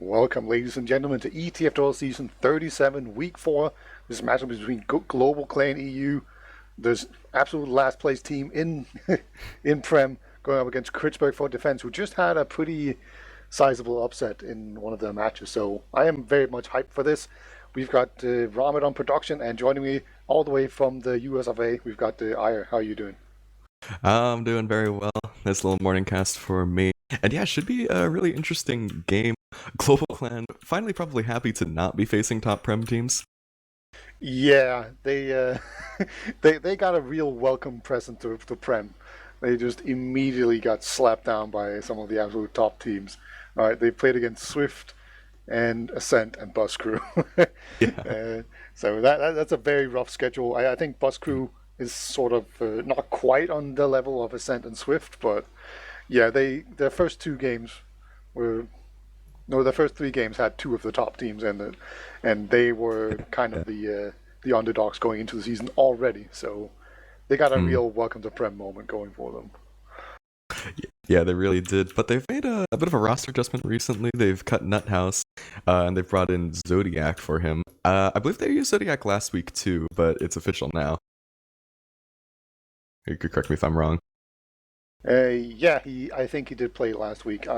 Welcome, ladies and gentlemen, to ETF2L Season 37, Week 4. This matchup is between GlobalClan.EU, the absolute last place team in in Prem, going up against KRITZBERG for Defense, who just had a pretty sizable upset in one of their matches. So I am very much hyped for this. We've got Rahmed on production, and joining me all the way from the US of A, we've got Ire. How are you doing? I'm doing very well. Nice little morning cast for me. And yeah, it should be a really interesting game. Global Clan finally probably happy to not be facing top Prem teams. Yeah, they they got a real welcome present to Prem. They just immediately got slapped down by some of the absolute top teams. All right, they played against Swift and Ascent and Bus Crew. Yeah. So that's a very rough schedule. I think Bus Crew is sort of not quite on the level of Ascent and Swift, but yeah, their first two games were no, the first three games had two of the top teams in it, and they were kind of the underdogs going into the season already. So they got a Mm. real welcome to Prem moment going for them. Yeah, they really did. But they've made a bit of a roster adjustment recently. They've cut Nuthouse, and they've brought in Zodiac for him. I believe they used Zodiac last week too, but it's official now. You could correct me if I'm wrong. Yeah, I think he did play last week.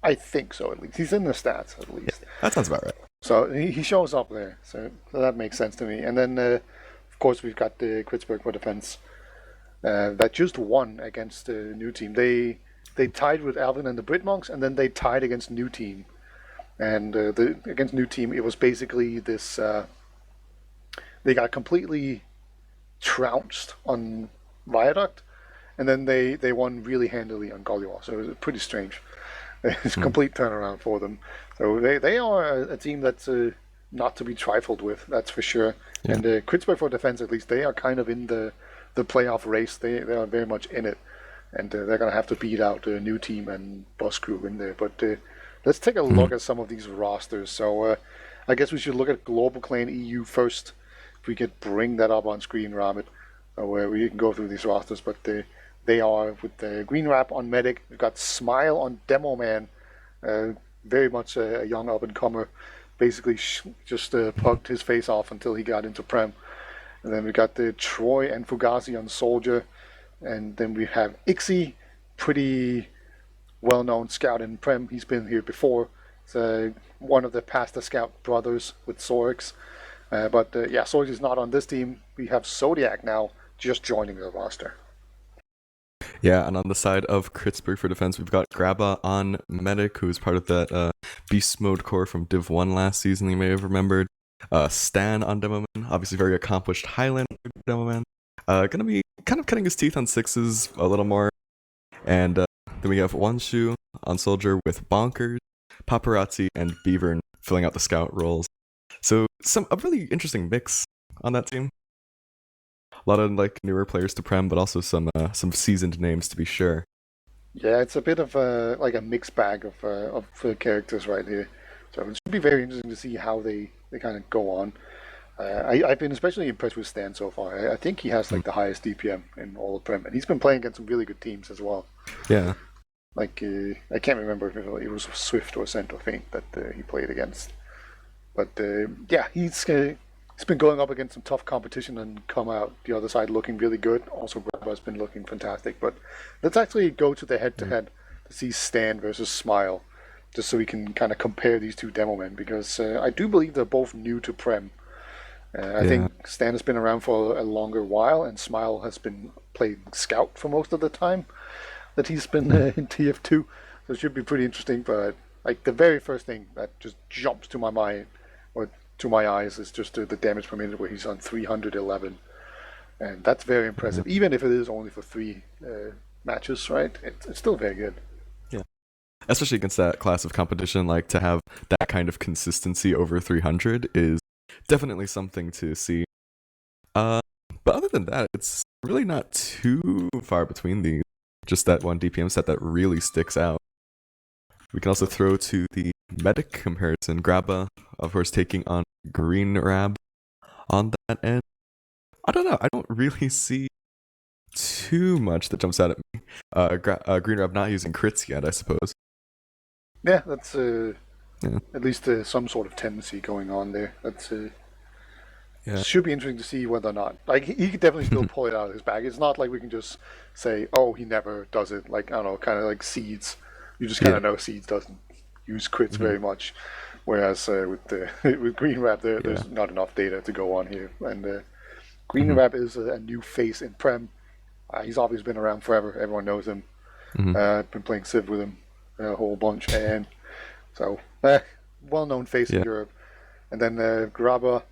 I think so at least. He's in the stats at least. That sounds about right. So he shows up there. So that makes sense to me. And then of course we've got the KRITZBERG for Defense that just won against the new team. They tied with Alvin and the Brit Monks, and then they tied against new team. And against new team, it was basically this. They got completely trounced on Viaduct, and then they won really handily on Golliwar. So it was pretty strange. It's a Mm. complete turnaround for them. So they are a team that's not to be trifled with, that's for sure. Yeah. And KRITZBERG for Defense, at least, they are kind of in the playoff race. They are very much in it, and they're going to have to beat out the new team and Bus Crew in there. But let's take a look Mm. at some of these rosters. So I guess we should look at Global Clan EU first. If we could bring that up on screen, Ramit, where we can go through these rosters. But they are with the Green Wrap on Medic. We've got Smile on Demo Man, very much a young up and comer. Basically, just pugged his face off until he got into Prem. And then we got the Troy and Fugazi on Soldier. And then we have Ixie, pretty well-known scout in Prem. He's been here before. It's one of the Pasta Scout brothers with Sorix. But yeah, Sorix is not on this team. We have Zodiac now just joining the roster. Yeah, and on the side of KRITZBERG for Defense, we've got Grabba on Medic, who's part of that Beast Mode core from Div 1 last season, you may have remembered. Stan on Demoman, obviously very accomplished Highland Demoman. Gonna be kind of cutting his teeth on sixes a little more. And then we have One Shoe on Soldier with Bonkers, Paparazzi, and Beavern filling out the scout roles. So a really interesting mix on that team. A lot of like newer players to Prem, but also some seasoned names to be sure. Yeah, it's a bit of like a mixed bag of characters right here. So it should be very interesting to see how they kind of go on. I've been especially impressed with Stan so far. I think he has like the highest DPM in all of Prem, and he's been playing against some really good teams as well. Yeah. Like I can't remember if it was Swift or Ascent or Feint that he played against, but yeah, he's been going up against some tough competition and come out the other side looking really good. Also, Grabba's been looking fantastic. But let's actually go to the head-to-head to see Stan versus Smile, just so we can kind of compare these two demo men, because I do believe they're both new to Prem. I Yeah. think Stan has been around for a longer while, and Smile has been playing Scout for most of the time that he's been in TF2. So it should be pretty interesting. But like the very first thing that just jumps to my mind or to my eyes is just the damage per minute, where he's on 311, and that's very impressive. Even if it is only for three matches, right? It's still very good. Yeah. Especially against that class of competition, like to have that kind of consistency over 300 is definitely something to see. But other than that, it's really not too far between these. Just that one DPM set that really sticks out. We can also throw to the medic comparison. Grabba, of course, taking on Green Rab on that end. I don't know. I don't really see too much that jumps out at me. Green Rab not using crits yet, I suppose. Yeah, Yeah. At least some sort of tendency going on there. That's Yeah. should be interesting to see whether or not. Like he could definitely still pull it out of his bag. It's not like we can just say, oh, he never does it. Like I don't know, kind of like Seeds. You just kind Yeah. of know Seeds doesn't use crits Mhm. very much. Whereas with the with Green Wrap, Yeah. there's not enough data to go on here. And Green Mhm. Wrap is a new face in Prem. He's obviously been around forever. Everyone knows him. Mhm. I've been playing Civ with him a whole bunch, and so well-known face in Yeah. Europe. And then Grabber,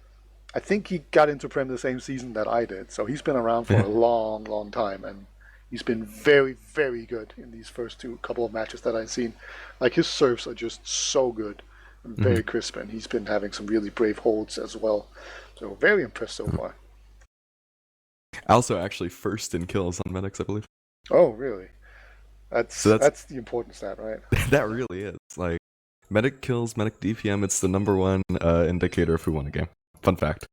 I think he got into Prem the same season that I did, so he's been around for Yeah. a long, long time, and he's been very, very good in these first couple of matches that I've seen. Like his serves are just so good, and Mhm. very crisp, and he's been having some really brave holds as well. So very impressed so far. Also, actually, first in kills on medics, I believe. Oh, really? So That's the important stat, right? that really is like medic kills, medic DPM. It's the number one indicator of who won a game. Fun fact.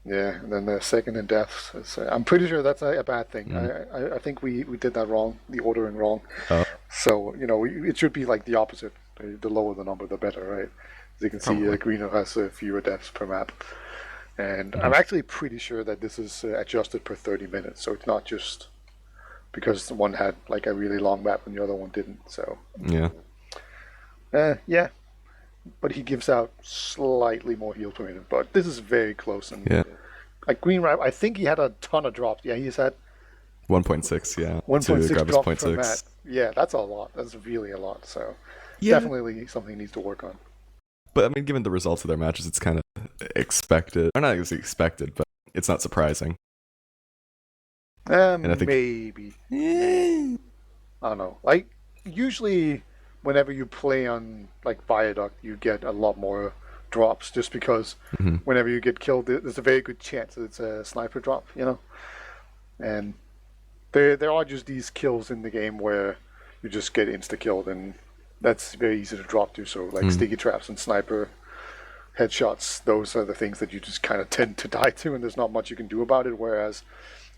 Yeah, and then the second in deaths. I'm pretty sure that's a bad thing. Mm. I think we did that wrong, the ordering wrong. Uh, So, it should be like the opposite. The lower the number, the better, right? As you can see, Probably. Greener has fewer deaths per map. And Mhm. I'm actually pretty sure that this is adjusted per 30 minutes. So it's not just because one had like a really long map and the other one didn't. So, Yeah. yeah. But he gives out slightly more heal per minute. But this is very close. And Yeah. like Green Rap, I think he had a ton of drops. Yeah, he's had 1.6. Yeah. To 1.6 grab his drops point per mat. 6. Yeah, that's a lot. That's really a lot. So Yeah. definitely something he needs to work on. But I mean, given the results of their matches, it's kind of expected. Or not exactly expected, but it's not surprising. And I think. Maybe. Maybe. I don't know. Like usually, whenever you play on like Viaduct, you get a lot more drops just because Mhm. whenever you get killed, there's a very good chance that it's a sniper drop. And there are just these kills in the game where you just get insta killed, and that's very easy to drop to. So like Mhm. sticky traps and sniper headshots, those are the things that you just kind of tend to die to, and there's not much you can do about it. Whereas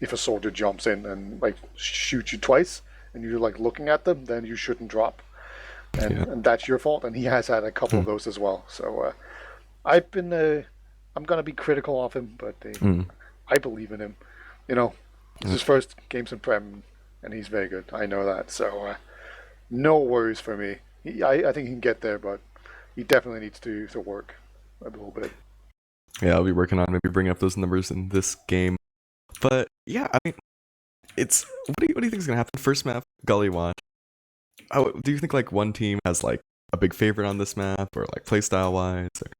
if a soldier jumps in and like shoots you twice, and you're like looking at them, then you shouldn't drop, Yeah. and that's your fault. And he has had a couple of Mhm. those as well. So I've been, I'm gonna be critical of him, but Mhm. I believe in him. It's his first games in Prem, and he's very good. I know that. So no worries for me. I think he can get there, but he definitely needs to work a little bit. Yeah, I'll be working on maybe bringing up those numbers in this game. But yeah, I mean, it's what do you think is gonna happen? First map, Gully Watch. Oh, do you think like one team has like a big favorite on this map, or like playstyle wise? Or...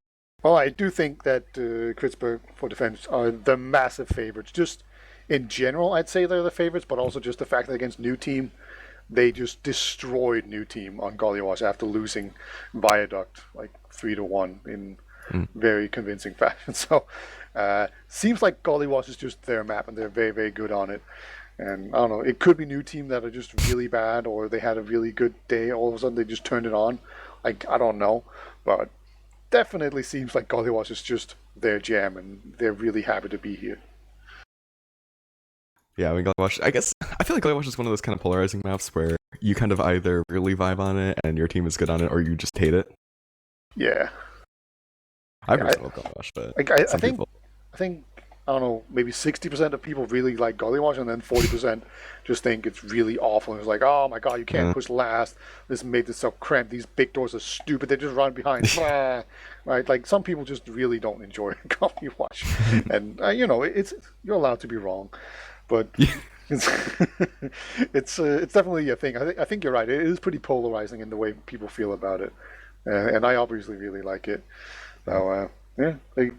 Well, I do think that KRITZBERG for defense are the massive favorites. Just in general, I'd say they're the favorites, but also just the fact that against New Team, they just destroyed New Team on Gollywash after losing Viaduct like 3-1 in Mm. very convincing fashion. So, seems like Gollywash is just their map, and they're very, very good on it. And I don't know, it could be New Team that are just really bad, or they had a really good day. All of a sudden, they just turned it on. Like I don't know, but definitely seems like Gollywash is just their jam, and they're really happy to be here. Yeah, I mean, Gully Watch. I guess I feel like Gully Watch is one of those kind of polarizing maps where you kind of either really vibe on it and your team is good on it, or you just hate it. Yeah, I yeah. personally love Gully Watch, but Like I some think people. I think I don't know, maybe 60% of people really like Gollywash, and then 40% just think it's really awful. And it's like, oh my god, you can't push last. This made this so cramped. These big doors are stupid. They just run behind. Right? Like some people just really don't enjoy Gollywash, and it's you're allowed to be wrong, but it's it's definitely a thing. I think you're right. It is pretty polarizing in the way people feel about it, and I obviously really like it. So yeah,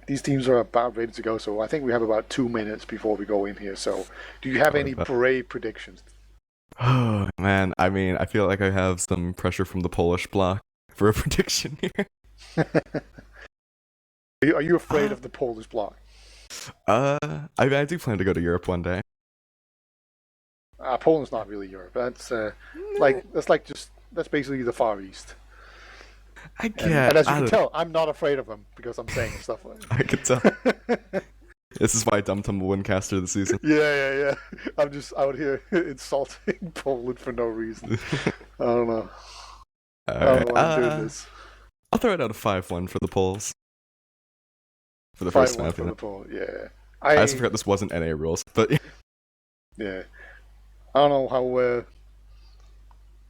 these teams are about ready to go. So I think we have about 2 minutes before we go in here. So do you have any brave predictions? Oh man, I mean, I feel like I have some pressure from the Polish block for a prediction here. Are you afraid of the Polish bloc? I mean, I do plan to go to Europe one day. Poland's not really Europe. That's that's basically the Far East. I And, get. and as you I can don't- tell, I'm not afraid of them because I'm saying stuff like I could tell. This is why Dum Tum will win caster of the season. yeah. I'm just out here insulting Poland for no reason. I don't know. All I don't right. know why I'm doing this. I'll throw it out a 5-1 for the polls. For the first 5-1 time. for the poll. Yeah. I also forgot this wasn't NA rules, but yeah. I don't know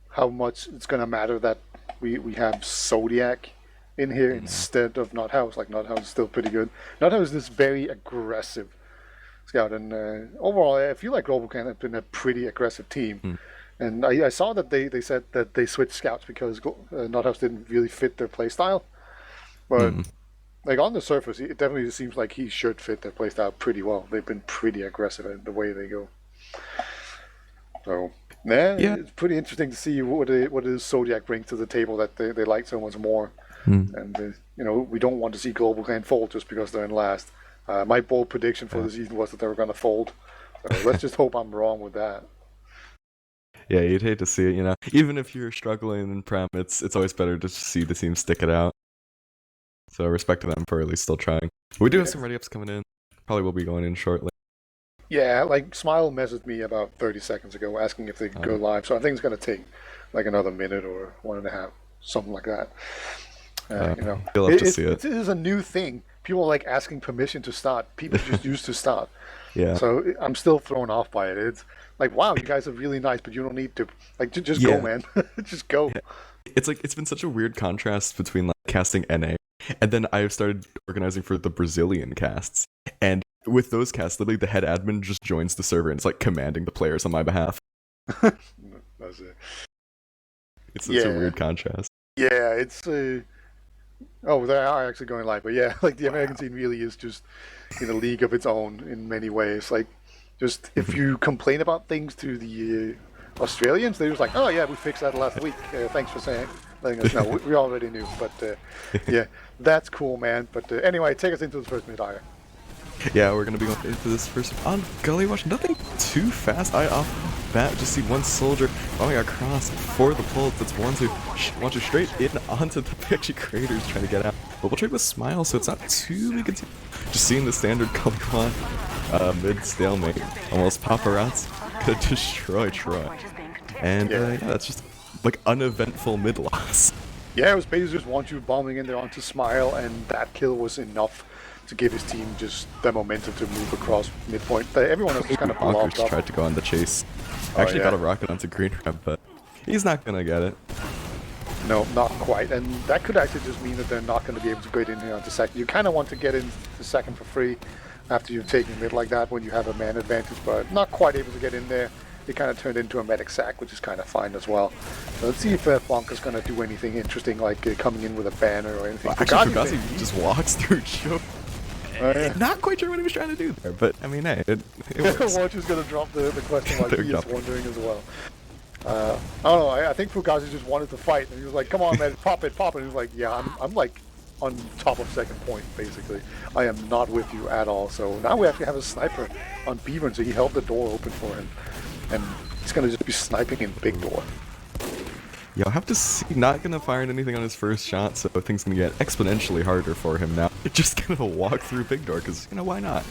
how much it's gonna matter that we have Zodiac in here instead of Nuthouse. Like Nuthouse is still pretty good. Nuthouse is this very aggressive scout, and overall I feel like GlobalClan has been a pretty aggressive team. And I saw that they said that they switched scouts because Nuthouse didn't really fit their playstyle. But like on the surface, it definitely seems like he should fit their playstyle pretty well. They've been pretty aggressive in the way they go. So yeah, it's pretty interesting to see what does Zodiac bring to the table that they like so much more. And we don't want to see GlobalClan fold just because they're in last. My bold prediction for the season was that they were going to fold. So let's just hope I'm wrong with that. Yeah, you'd hate to see it, Even if you're struggling in Prem, it's always better to see the team stick it out. So respect to them for at least still trying. We do have some ready-ups coming in. Probably will be going in shortly. Yeah, like Smile messaged me about 30 seconds ago asking if they could go live. So I think it's going to take like another minute or 1.5, something like that. You'll have to see it. It is a new thing. People are like asking permission to start. People just used to start. Yeah. So I'm still thrown off by it. It's like, wow, you guys are really nice, but you don't need to. Like, just go, man. Just go. Yeah. It's like, it's been such a weird contrast between like casting NA, and then I've started organizing for the Brazilian casts. And with those casts, literally the head admin just joins the server and it's like commanding the players on my behalf. That's it. It's such a weird contrast. Yeah, it's oh, they are actually going live, but yeah, like the American scene really is just in a league of its own in many ways. Like, just if you complain about things to the Australians, they're just like, oh yeah, we fixed that last week. Thanks for letting us know. We already knew, but yeah, that's cool, man. But anyway, take us into the first minute, Ire. Yeah, we're gonna be going into this first on Gully Watch. Nothing too fast. I off bat just see one soldier going across for the pull. That's one to straight in onto the Pixie Craters trying to get out. But we'll trade with Smile, so it's not too big a deal. Just seeing the standard Gully Watch mid stalemate. Almost paparazzi could destroy Troy. And yeah, that's just like uneventful mid loss. Yeah, it was basically just one shoot bombing in there onto Smile, and that kill was enough to give his team just the momentum to move across midpoint. Everyone else was kind of blocked up. Tried to go on the chase. Actually got a rocket onto Green Ramp, but he's not gonna get it. No, not quite. And that could actually just mean that they're not going to be able to get in here onto second. You kind of want to get in the second for free after you've taken mid like that when you have a man advantage, but not quite able to get in there. It kind of turned into a medic sack, which is kind of fine as well. So let's see if Blanca's going to do anything interesting, like coming in with a banner or anything. Actually, Fugazi just walks through choke. Not quite sure what he was trying to do there, but I mean, hey, it works. Watch is going to drop the question like he is wondering as well. I don't know, I think Fugazi just wanted to fight, and he was like, come on, man, pop it. And he was like, yeah, I'm like on top of second point, basically. I am not with you at all. So now we actually have a sniper on Beaver, so he held the door open for him. And he's going to just be sniping in big door. Yeah, I'll have to see. Not going to fire anything on his first shot, so things going to get exponentially harder for him now. Just going to walk through big door, because, why not?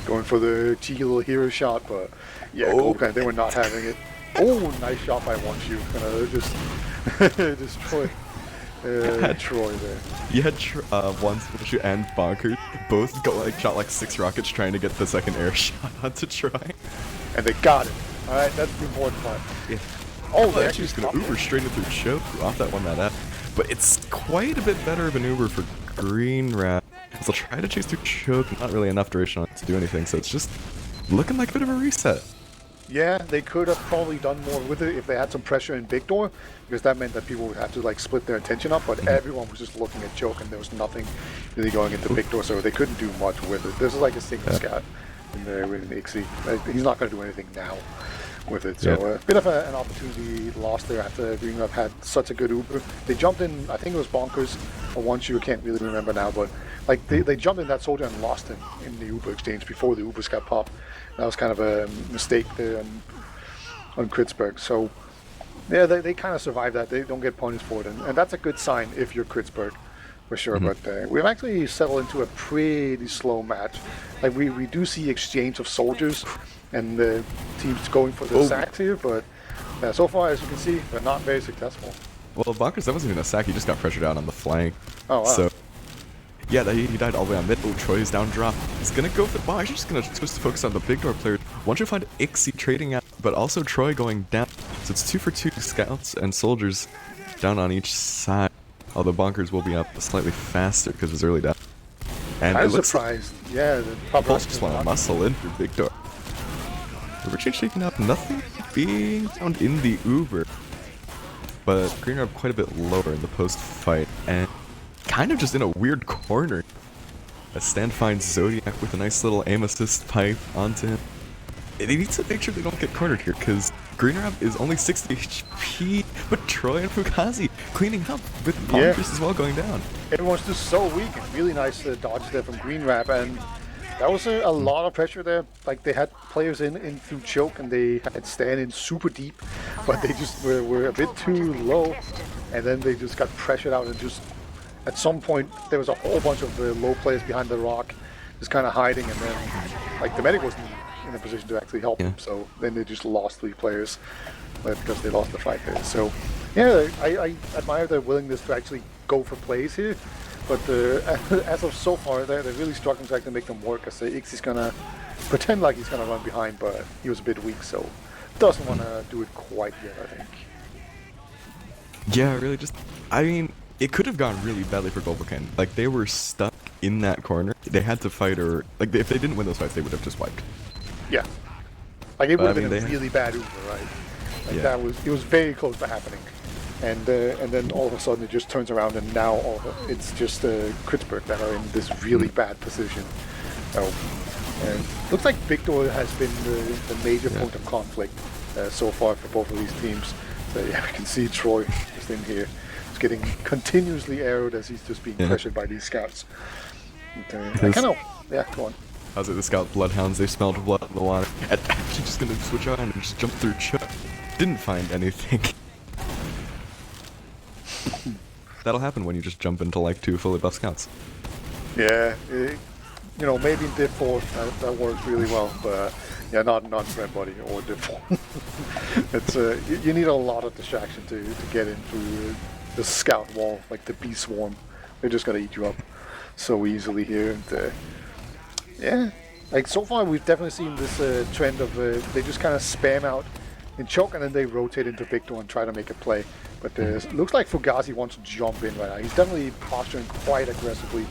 Going for the cheeky little hero shot, but yeah, they were not having it. Oh, nice shot by one shoot. Gonna just destroy Troy there. You had one shoot and Bonker both shot like 6 rockets trying to get the second air shot onto Troy. And they got it. Alright, that's the important part. Yeah. Oh, they're actually just gonna Uber straight into the choke off that one that. But it's quite a bit better of an Uber for Green Rat. So they'll try to chase through choke, not really enough duration on it to do anything, so it's just looking like a bit of a reset. Yeah, they could have probably done more with it if they had some pressure in big door, because that meant that people would have to split their attention up, but everyone was just looking at choke and there was nothing really going into big door, so they couldn't do much with it. This is like a single scout in there with Ixie. He's not going to do anything now with it, so a bit of an opportunity lost there after Green Rep had such a good Uber. They jumped in, I think it was Bonkers or one shoe, I can't really remember now, but they jumped in that soldier and lost him in the Uber exchange before the Ubers got popped. That was kind of a mistake there on KRITZBERG. So yeah, they kind of survived that. They don't get punished for it, and that's a good sign if you're KRITZBERG, for sure. But we've actually settled into a pretty slow match. Like we do see exchange of soldiers, and the teams going for the sacks here, but so far as you can see, they're not very successful. Well, Bonkers, that wasn't even a sack. He just got pressured out on the flank. Oh, wow. So, yeah, he died all the way on mid. Oh, Troy's down drop. He's going to go for the ball. Actually, just going to switch to focus on the big door player. Once you find Ixie trading out, but also Troy going down. So it's 2 for 2 scouts and soldiers down on each side. Although Bonkers will be up slightly faster because of his early death. And I it was looks surprised. Yeah, the Pulse just want to muscle in through big door. River Change taking up, nothing being found in the Uber. But Green are quite a bit lower in the post-fight, and kind of just in a weird corner. As Stan finds Zodiac with a nice little aim assist pipe onto him. They need to make sure they don't get cornered here, because Green is only 60 HP, but Troy and Fugazi cleaning up with Bonkers as well going down. Everyone's just so weak. Really nice dodge there from Green Rap, and that was a lot of pressure there. Like, they had players in through choke, and they had Stan in super deep, but they just were a bit too low, and then they just got pressured out, and just at some point there was a whole bunch of low players behind the rock, just kind of hiding, and then like the medic wasn't in a position to actually help them, so then they just lost 3 players because they lost the fight there. So yeah, I admire their willingness to actually go for plays here. But as of so far, they're really struggling to actually make them work. I say Ixie's gonna pretend like he's gonna run behind, but he was a bit weak, so doesn't want to do it quite yet, I think. Yeah, really just, I mean, it could have gone really badly for GlobalClan. Like, they were stuck in that corner. They had to fight, or, like, if they didn't win those fights, they would have just wiped. Yeah. Like, it would have been a really bad Uber, right? Like, it was very close to happening. And then all of a sudden it just turns around, and now it's just KRITZBERG that are in this really bad position. And looks like Big Door has been the major point of conflict so far for both of these teams. So yeah, we can see Troy just in here. He's getting continuously arrowed as he's just being pressured by these scouts. And, I kind of, go on. How's it, the scout bloodhounds, they smelled blood in the water. And actually just gonna switch on and just jump through choke. Didn't find anything. That'll happen when you just jump into like 2 fully buff scouts. Yeah, you know, maybe in Div 4 that works really well, but yeah, not Friend Buddy or Div 4. It's you need a lot of distraction to get into the scout wall, like the bee swarm. They're just gonna eat you up so easily here. And yeah, like so far we've definitely seen this trend of they just kind of spam out in choke, and then they rotate into Big Door and try to make a play. But it looks like Fugazi wants to jump in right now. He's definitely posturing quite aggressively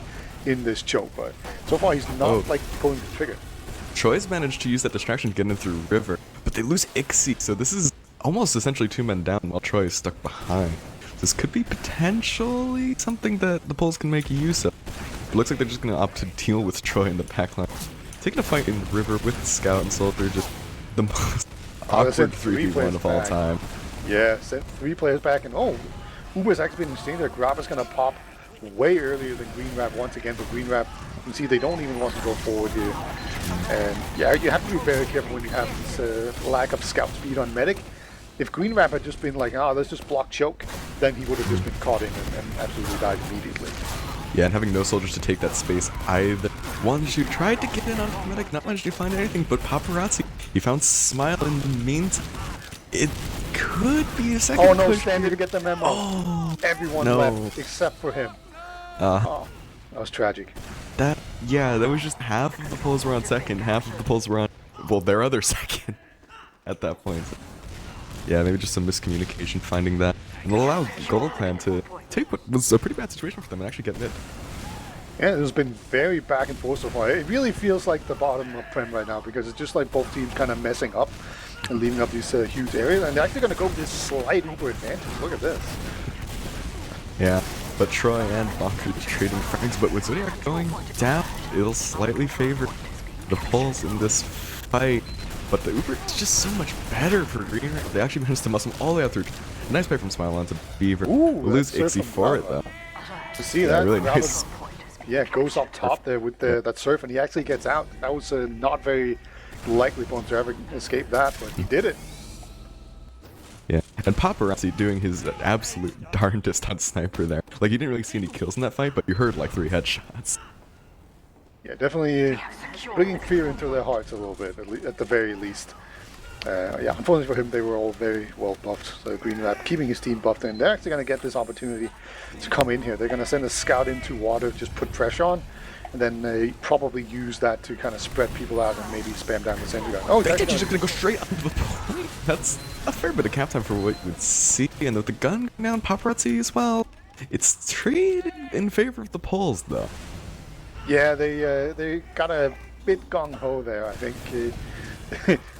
in this choke, but so far he's not like pulling the trigger. Troy's managed to use that distraction to get in through River, but they lose Ixie, so this is almost essentially 2 men down while Troy is stuck behind. This could be potentially something that the Poles can make use of. It looks like they're just going to opt to deal with Troy in the backline. Taking a fight in River with Scout and Soldier, just the most awkward 3v1 of all time. Yeah, sent 3 players back, and Uber's actually been interesting there. Grabba's gonna pop way earlier than Green Rap once again, but Green Rap, you can see they don't even want to go forward here. And yeah, you have to be very careful when you have this lack of scout speed on Medic. If Green Rap had just been like, let's just block choke, then he would have just been caught in and absolutely died immediately. Yeah, and having no soldiers to take that space either. Wonju tried to get in on Medic, not managed to find anything, but Paparazzi, he found Smile in the meantime. It could be a second push. Stan didn't get the memo. Everyone left except for him. That was tragic. That was just half of the Poles were on second, half of the Poles were on, well, their other second at that point. Yeah, maybe just some miscommunication finding that. And it'll allow GlobalClan to take what was a pretty bad situation for them and actually get mid. Yeah, it's been very back and forth so far. It really feels like the bottom of Prem right now, because it's just like both teams kind of messing up and leaving up these huge areas, and they're actually going to go with this slight Uber advantage. Look at this. Yeah, but Troy and Bonker just trading frags, but with Zodiac going down, it'll slightly favor the Poles in this fight. But the Uber is just so much better for Green. They actually managed to muscle all the way out through. A nice play from Smile onto Beaver. We'll lose Ixie for it though. To see that, really nice. Yeah, goes up top there with that surf, and he actually gets out. That was not very likely for him to ever escape that, but he did it. Yeah, and Paparazzi doing his absolute darndest on Sniper there. Like, you didn't really see any kills in that fight, but you heard like 3 headshots. Yeah, definitely bringing fear into their hearts a little bit, at the very least. Yeah, unfortunately for him, they were all very well buffed. So Green Lab keeping his team buffed, and they're actually going to get this opportunity to come in here. They're going to send a scout into water, just put pressure on, and then they probably use that to kind of spread people out and maybe spam down the sentry gun. Oh, they just going to go straight onto the point. That's a fair bit of cap time for what you would see, and with the gun down paparazzi as well, it's traded in favor of the Poles, though. Yeah, they got a bit gung ho there, I think.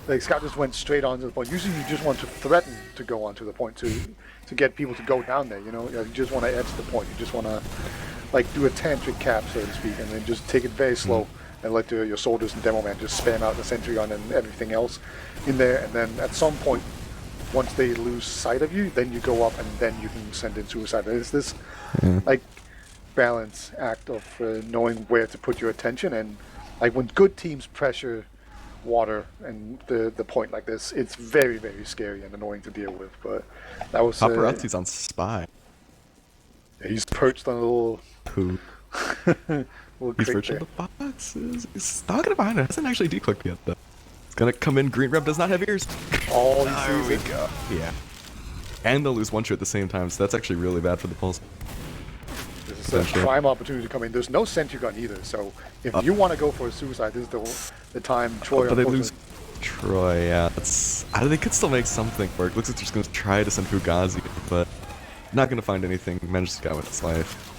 The scout just went straight onto the point. Usually you just want to threaten to go onto the point to get people to go down there, you know? You just want to edge the point. You just want to like do a tantric cap, so to speak, and then just take it very slow and let your soldiers and demo man just spam out the sentry gun and everything else in there, and then at some point, once they lose sight of you, then you go up and then you can send in suicide. It's this like balance act of knowing where to put your attention, and like when good teams pressure water and the point like this, it's very, very scary and annoying to deal with. But that was paparazzi's on spy. Yeah, he's perched on a little poo. He's perched on the boxes. He's talking about it. Hasn't actually declicked yet though. It's gonna come in. Green Rep does not have ears. Oh, there we go. Yeah. And they'll lose one shot at the same time, so that's actually really bad for the Poles. This is a prime opportunity to come in. There's no sentry gun either, so if you want to go for a suicide, this is the time. Troy, but they lose Troy, yeah. They could still make something work. Looks like they're just going to try to send Fugazi, but not going to find anything. Managed to go with his life.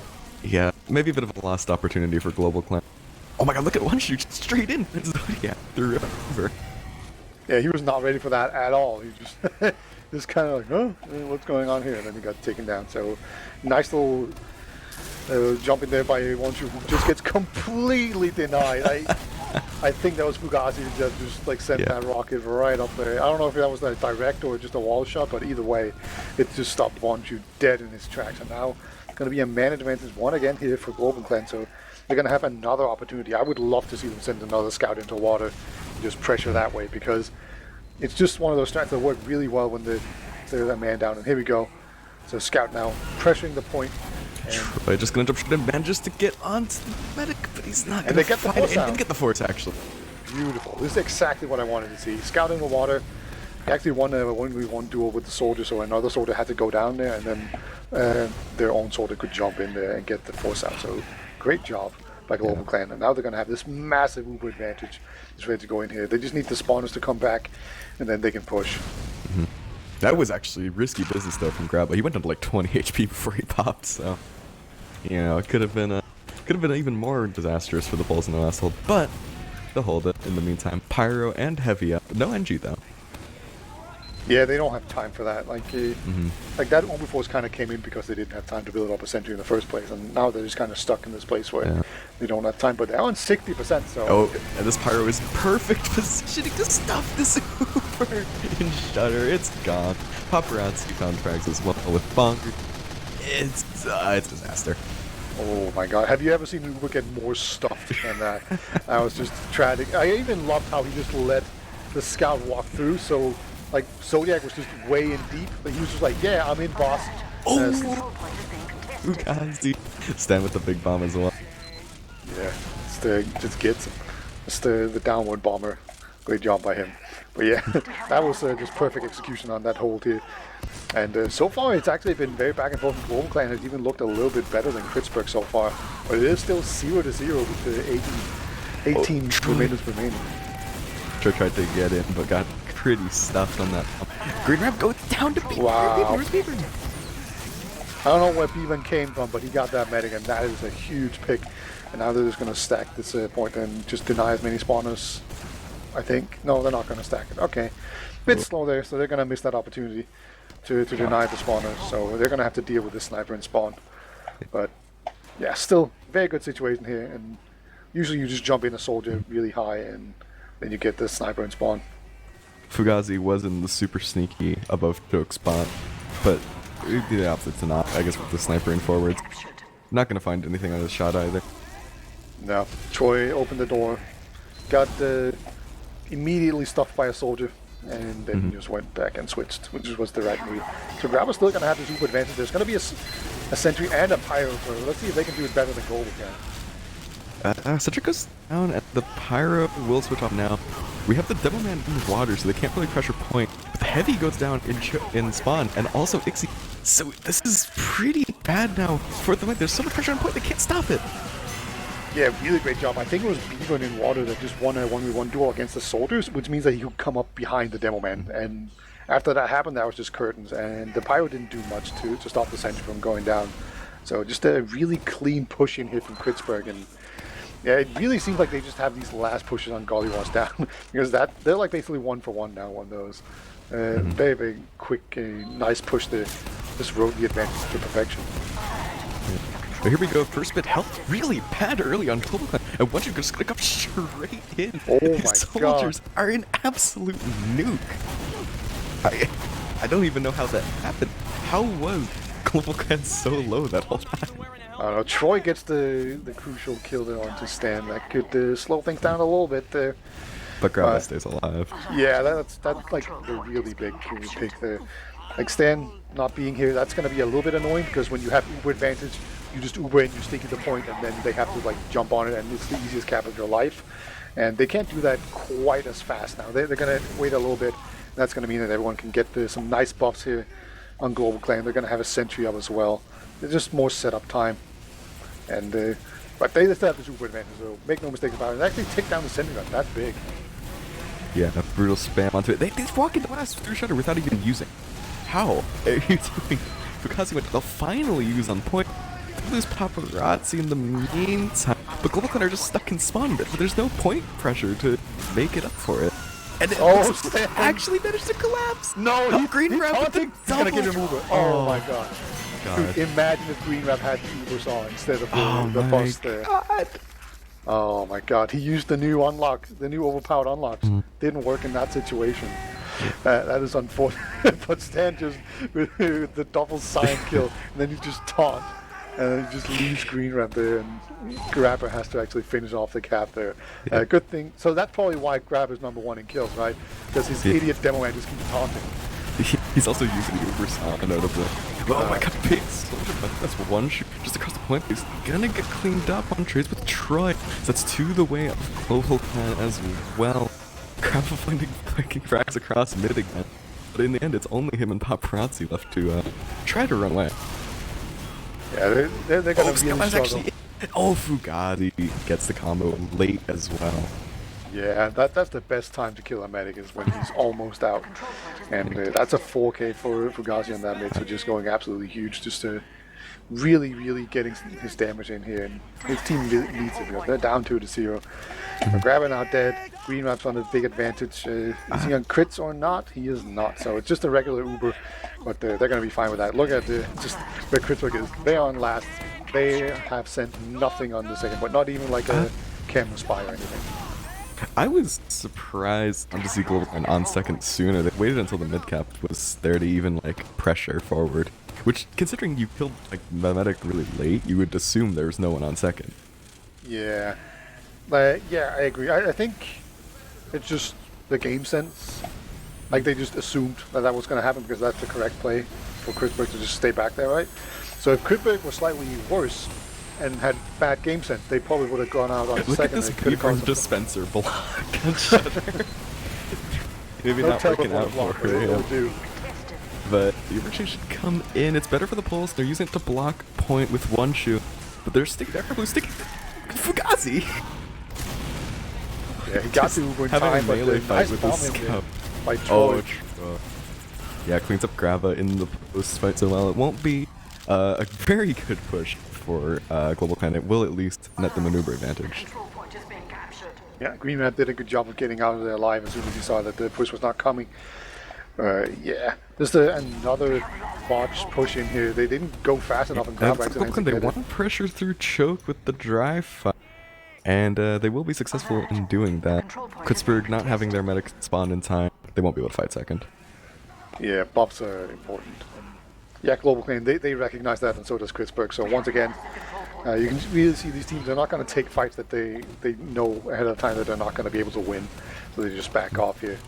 Yeah, maybe a bit of a lost opportunity for Global Clan. Oh my god, look at one shoot straight in. Zodiac through over. Yeah, he was not ready for that at all. He just just kind of like, oh, what's going on here? And then he got taken down. So nice little jump in there by Wonshu, who just gets completely denied. I think that was Fugazi that just like sent that rocket right up there. I don't know if that was a direct or just a wall shot, but either way, it just stopped Wonshu dead in his tracks. And now it's going to be a man advantage one again here for Global Clan. So they're going to have another opportunity. I would love to see them send another scout into water and just pressure that way, because it's just one of those strats that work really well when there's a man down. And here we go. So scout now pressuring the point. Troy just gonna jump straight in, man, just to get onto the medic, but he's not gonna and they get the force out. And get the force, actually. Beautiful. This is exactly what I wanted to see. Scout in the water. He actually won a 1v1 duel with the soldier, so another soldier had to go down there, and then their own soldier could jump in there and get the force out. So great job by Global Clan. And now they're gonna have this massive Uber advantage. Just ready to go in here. They just need the spawners to come back, and then they can push. That was actually risky business though from Grabba. He went down to like 20 HP before he popped, so you know it could have been even more disastrous for the Poles in the last hold. But they'll hold it in the meantime. Pyro and Heavy up. No NG though. Yeah, they don't have time for that. Like that Uber force kind of came in because they didn't have time to build up a sentry in the first place, and now they're just kind of stuck in this place where they don't have time. But they're on 60%. So and this Pyro is perfect positioning to stop this Uber and Shutter. It's gone. Paparazzi contracts as well with Bonker. It's a disaster. Oh my god, have you ever seen Uber get more stuffed than that? That was just tragic. I even loved how he just let the scout walk through, so like Zodiac was just way in deep, but he was just like, yeah, I'm in, boss. Fugazi. Stand with the big bomb as well. Yeah, just gets him. It's the downward bomber. Great job by him. But yeah, that was just perfect execution on that hold here. And so far, it's actually been very back and forth. Global Clan has even looked a little bit better than KRITZBERG so far. But it is still 0-0 with the 18 minutes remaining. Troy tried to get in, but got pretty stuffed on that. Green Rap goes down to Beaver. Wow. Beaver. I don't know where Beaver came from, but he got that medic, and that is a huge pick. And now they're just going to stack this point and just deny as many spawners, I think. No, they're not going to stack it. Okay. Bit slow there, so they're going to miss that opportunity to deny the spawners. So they're going to have to deal with this sniper and spawn. But yeah, still very good situation here. And usually you just jump in a soldier really high, and then you get the sniper and spawn. Fugazi was in the super sneaky above choke spot, but it'd be the opposite to not, I guess, with the sniper in forwards. Not going to find anything on his shot either. No. Troy opened the door, got immediately stuffed by a soldier, and then he just went back and switched, which was the right move. So Grabba's still going to have this super advantage. There's going to be a sentry and a pyro, so let's see if they can do it better than Global can. Cedric goes down, and the Pyro will switch off now. We have the Devilman in the water, so they can't really pressure point. But the Heavy goes down in spawn, and also Ixie. So this is pretty bad now for the lane. There's so much pressure on point, they can't stop it. Yeah, really great job. I think it was Beaver in water that just won a 1v1 duel against the soldiers, which means that he could come up behind the Devilman. And after that happened, that was just curtains, and the Pyro didn't do much to stop the sentry from going down. So just a really clean push in here from KRITZBERG, and yeah, it really seems like they just have these last pushes on Gollywash down because they're like basically 1-for-1 now on those. Very, very quick, nice push to just rode the advantage to perfection. But here we go, first bit health really bad early on GlobalClan, and once you just click up straight in, Oh these my soldiers God. are an absolute nuke. I don't even know how that happened. How was GlobalClan so low that whole time? I don't know, Troy gets the crucial kill there onto Stan. That could slow things down a little bit there. But Grava stays alive. Yeah, that's like a really big pick there. Like Stan not being here, that's going to be a little bit annoying because when you have Uber advantage, you just Uber and you stick to the point, and then they have to like jump on it, and it's the easiest cap of your life. And they can't do that quite as fast now. They're going to wait a little bit. That's going to mean that everyone can get some nice buffs here on GlobalClan. They're going to have a sentry up as well. It's just more setup time. And but they still have the super advantage, so make no mistakes about it. They actually take down the sentry gun. That's big. Yeah, a brutal spam onto it. They walk into last through Shutter without even using. How are you doing? Because they'll finally use on point. Lose paparazzi in the meantime, but GlobalClan are just stuck in spawn bit, but there's no point pressure to make it up for it. And it actually managed to collapse. No, he's Green Wrap with the He's gonna give him Uber. Oh my god. God. Dude, imagine if Green Wrap had the Uber saw instead of the my bust there. God. Oh my god, he used the new unlock, the new overpowered unlocks. Didn't work in that situation. That is unfortunate. But Stan just with the double sign kill, and then he just taunt, and he just leaves Green Wrap there, and Grabber has to actually finish off the cap there. Good thing. So that's probably why Grabber's #1 in kills, right? Because his idiot demo man just keeps taunting. He's also using the Uber Saw, notably. Oh my god, big soldier, but that's one shoot just across the point. He's gonna get cleaned up on trades with Troy. So that's to the way of GlobalClan as well. Grabba finding frags across mid again. But in the end, it's only him and Paparazzi left to try to run away. Yeah, they're gonna really struggle. Fugazi gets the combo late as well. Yeah, that's the best time to kill a medic is when he's almost out. And that's a 4K for Fugazi on that mid, so just going absolutely huge, just to really, really getting his damage in here. And his team needs it because they're down 2-0. Grabber now dead. Green Rap's on a big advantage. Is he on crits or not? He is not. So it's just a regular Uber, but they're going to be fine with that. Look at just where KRITZBERG is. They are on last. They have sent nothing on the second, but not even like a camera spy or anything. I was surprised to see GlobalClan on second sooner. They waited until the mid cap was there to even like pressure forward. Which, considering you killed like the medic really late, you would assume there was no one on second. Yeah, yeah, I agree. I think it's just the game sense. Like they just assumed that was going to happen because that's the correct play for KRITZBERG to just stay back there, right? So if KRITZBERG was slightly worse and had bad game sense, they probably would have gone out on Look second. at this Weaver dispenser block and Shutter. Maybe not working out for her. But the Weaver should come in. It's better for the pulse. They're using it to block point with one shoot. But they're sticking there. Blue sticking Fugazi. Yeah, he got to Uber in having time, a melee but fight nice with bomb this in there scout. by Troy. Yeah, cleans up Grava in the post fight so well. It won't be a very good push for GlobalClan. It will at least net the maneuver advantage. Yeah, Green Map did a good job of getting out of there alive as soon as he saw that the push was not coming. Yeah, just another botched push in here. They didn't go fast enough and grab accidentally. They want to pressure through choke with the drive fight. And they will be successful in doing that. KRITZBERG not having their medic spawn in time, they won't be able to fight second. Yeah, buffs are important. Yeah, GlobalClan, they recognize that, and so does KRITZBERG. So once again, you can really see these teams, they're not going to take fights that they know ahead of time that they're not going to be able to win. So they just back off here.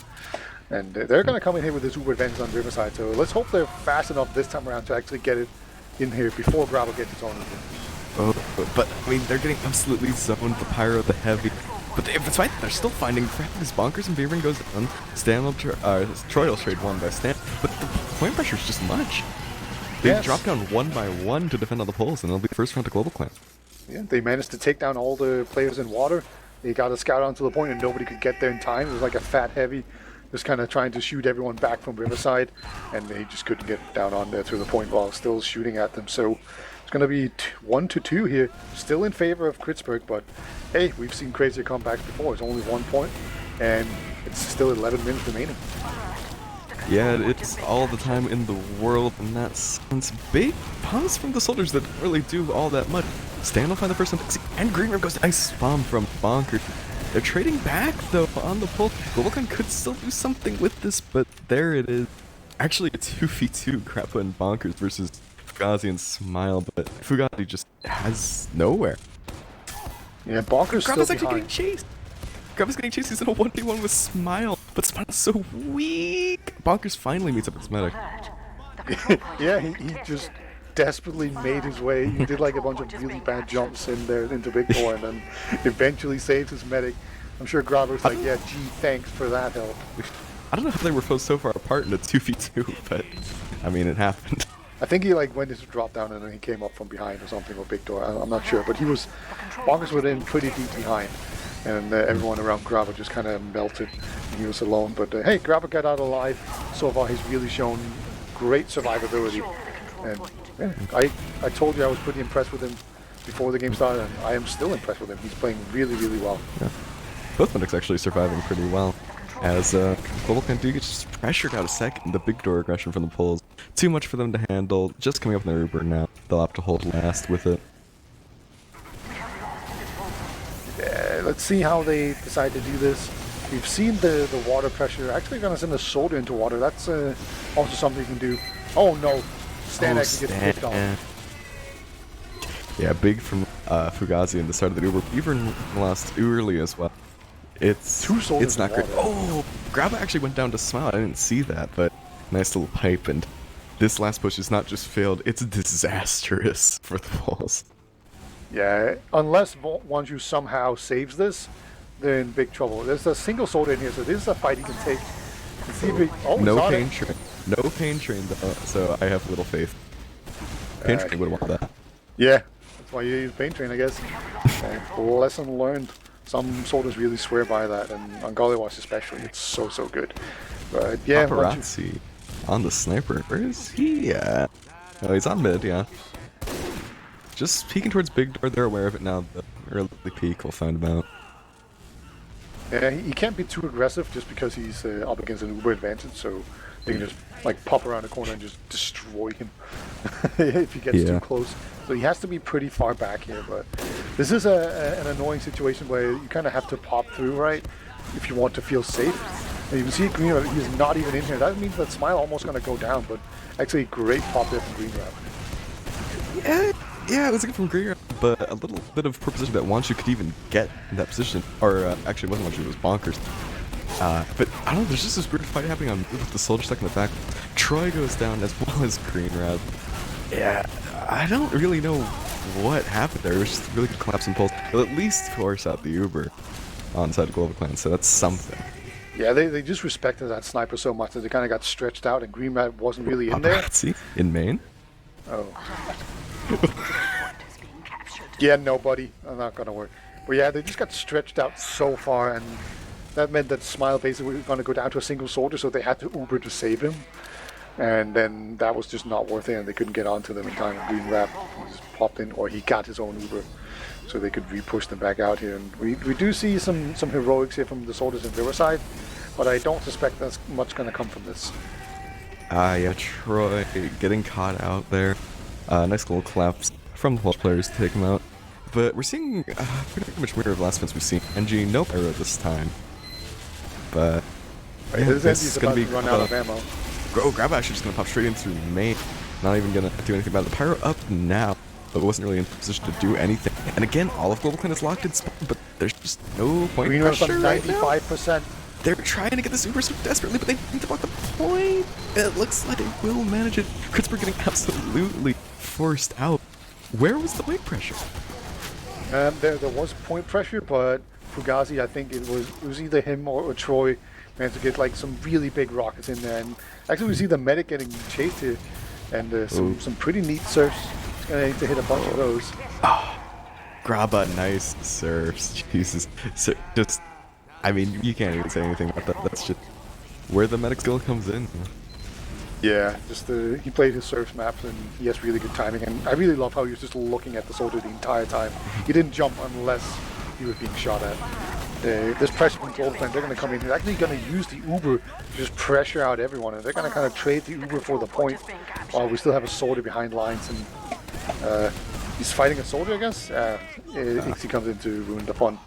And they're going to come in here with this Uber advantage on Riverside. So let's hope they're fast enough this time around to actually get it in here before Gravel gets its own Uber. Oh, but I mean, they're getting absolutely zoned. The Pyro, the Heavy. But if it's fine, they're still finding these bonkers, and Beavering goes down. Stan will Troy will trade one by Stan, but the point pressure is just much. They drop down one by one to defend on the poles, and it'll be the first round to Global Clan. Yeah, they managed to take down all the players in water. They got a scout onto the point, and nobody could get there in time. It was like a fat Heavy, just kind of trying to shoot everyone back from Riverside, and they just couldn't get down on there through the point while still shooting at them. So it's going to be 1-2 here, still in favor of KRITZBERG, but hey, we've seen crazier comebacks before. It's only 1 point, and it's still 11 minutes remaining. Yeah, it's all the time in the world in that sense. Big pumps from the soldiers that don't really do all that much. Stan will find the first one, and Green River goes nice bomb from Bonker. They're trading back, though, on the pull. GlobalClan could still do something with this, but there it is. Actually, a 2v2 Grappa and Bonkers versus Fugazi and Smile, but Fugazi just has nowhere. Yeah, Bonker's still Grappa's actually behind. getting chased. Grappa's getting chased. He's in a 1v1 with Smile, but Smile's so weak. Bonkers finally meets up with Medic. Yeah, he just desperately made his way. He did like a bunch of really bad jumps in there into Big Four, and then eventually saved his medic. I'm sure Grabber's like, yeah, gee, thanks for that help. I don't know how they were so far apart in a 2v2, but I mean, it happened. I think he like went into drop down and then he came up from behind or something with Big Door. I'm not sure, but Bonkers was in pretty deep behind, and everyone around Grabber just kind of melted, and he was alone. But hey, Grabber got out alive. So far, he's really shown great survivability, and yeah, I told you I was pretty impressed with him before the game started, and I am still impressed with him. He's playing really, really well. Yeah. Both medics actually surviving pretty well, as GlobalClan do get just pressured out a second. The Big Door aggression from the pulls, too much for them to handle. Just coming up in their Uber now. They'll have to hold last with it. Let's see how they decide to do this. We've seen the water pressure. Actually going to send a soldier into water. That's also something you can do. Oh no, Stan actually gets picked off. Yeah, big from Fugazi in the start of the Uber. Even lost early as well. It's not great. Oh, Grabba actually went down to Smile. I didn't see that, but nice little pipe. And this last push is not just failed, it's disastrous for the Bulls. Yeah, unless Wanju somehow saves this, they're in big trouble. There's a single soldier in here, so this is a fight he can take. No pain train. No pain train, though, so I have little faith. Pain train would want that. Yeah, that's why you use pain train, I guess. Lesson learned. Some soldiers really swear by that, and on Gollywash especially, it's so good. But yeah, Paparazzi on the sniper. Where is he at? Oh, he's on mid, yeah. Just peeking towards Big Door. They're aware of it now. The early peek, we'll find him out. Yeah, he can't be too aggressive just because he's up against an Uber advantage, so they can just like pop around the corner and just destroy him if he gets too close. So he has to be pretty far back here, but this is an annoying situation where you kind of have to pop through, right, if you want to feel safe. And you can see Green Rabbit, he's not even in here. That means that Smile almost going to go down, but actually great pop there from Green Rabbit. Yeah, it was good from Green Rabbit, but a little bit of poor position that Wanshu could even get in that position. Or actually, it wasn't Wanshu, it was Bonkers. But I don't know, there's just this weird fight happening on with the soldier stuck in the back. Troy goes down as well as Green Rabbit. Yeah, I don't really know what happened there. It was just really good collapse and pulse. They'll at least force out the Uber on the side of GlobalClan, so that's something. Yeah, they just respected that sniper so much that they kind of got stretched out, and Green Rabbit wasn't really in there. In Maine? Oh. Yeah, no, buddy. I'm not going to work. But yeah, they just got stretched out so far, and that meant that Smile basically was going to go down to a single soldier, so they had to Uber to save him. And then that was just not worth it, and they couldn't get onto them in time. Green Rabbit just popped in, or he got his own Uber, so they could re-push them back out here. And we do see some heroics here from the soldiers in Riverside, but I don't suspect that's much going to come from this. Yeah, Troy getting caught out there. Nice little collapse from the whole players to take him out. But we're seeing pretty much mirror of last fence we've seen. NG, no pyro this time. But yeah, this is going to be run out of ammo. Grab actually just going to pop straight in through main. Not even going to do anything about it. The pyro up now, but wasn't really in position to do anything. And again, all of GlobalClan is locked in spawn, but there's just no point Green pressure right 95%. now. They're trying to get this Uber so desperately, but they need to block the point. It looks like they will manage it. KRITZBERG getting absolutely forced out. Where was the weight pressure? There was point pressure, but Fugazi, I think it was either him or Troy managed to get like some really big rockets in there, and actually we see the medic getting chased here, and some pretty neat surfs. He's gonna need to hit a bunch of those. Graba, nice surfs. Jesus. So, just, I mean, you can't even say anything about that. That's just where the medic skill comes in. Yeah, just he played his surf maps and he has really good timing, and I really love how he was just looking at the soldier the entire time. He didn't jump unless he was being shot at. This pressure from GlobalClan, they're going to come in. They're actually going to use the Uber to just pressure out everyone, and they're going to kind of trade the Uber for the point while we still have a soldier behind lines, and he's fighting a soldier, I guess. Ixie comes in to ruin the fun,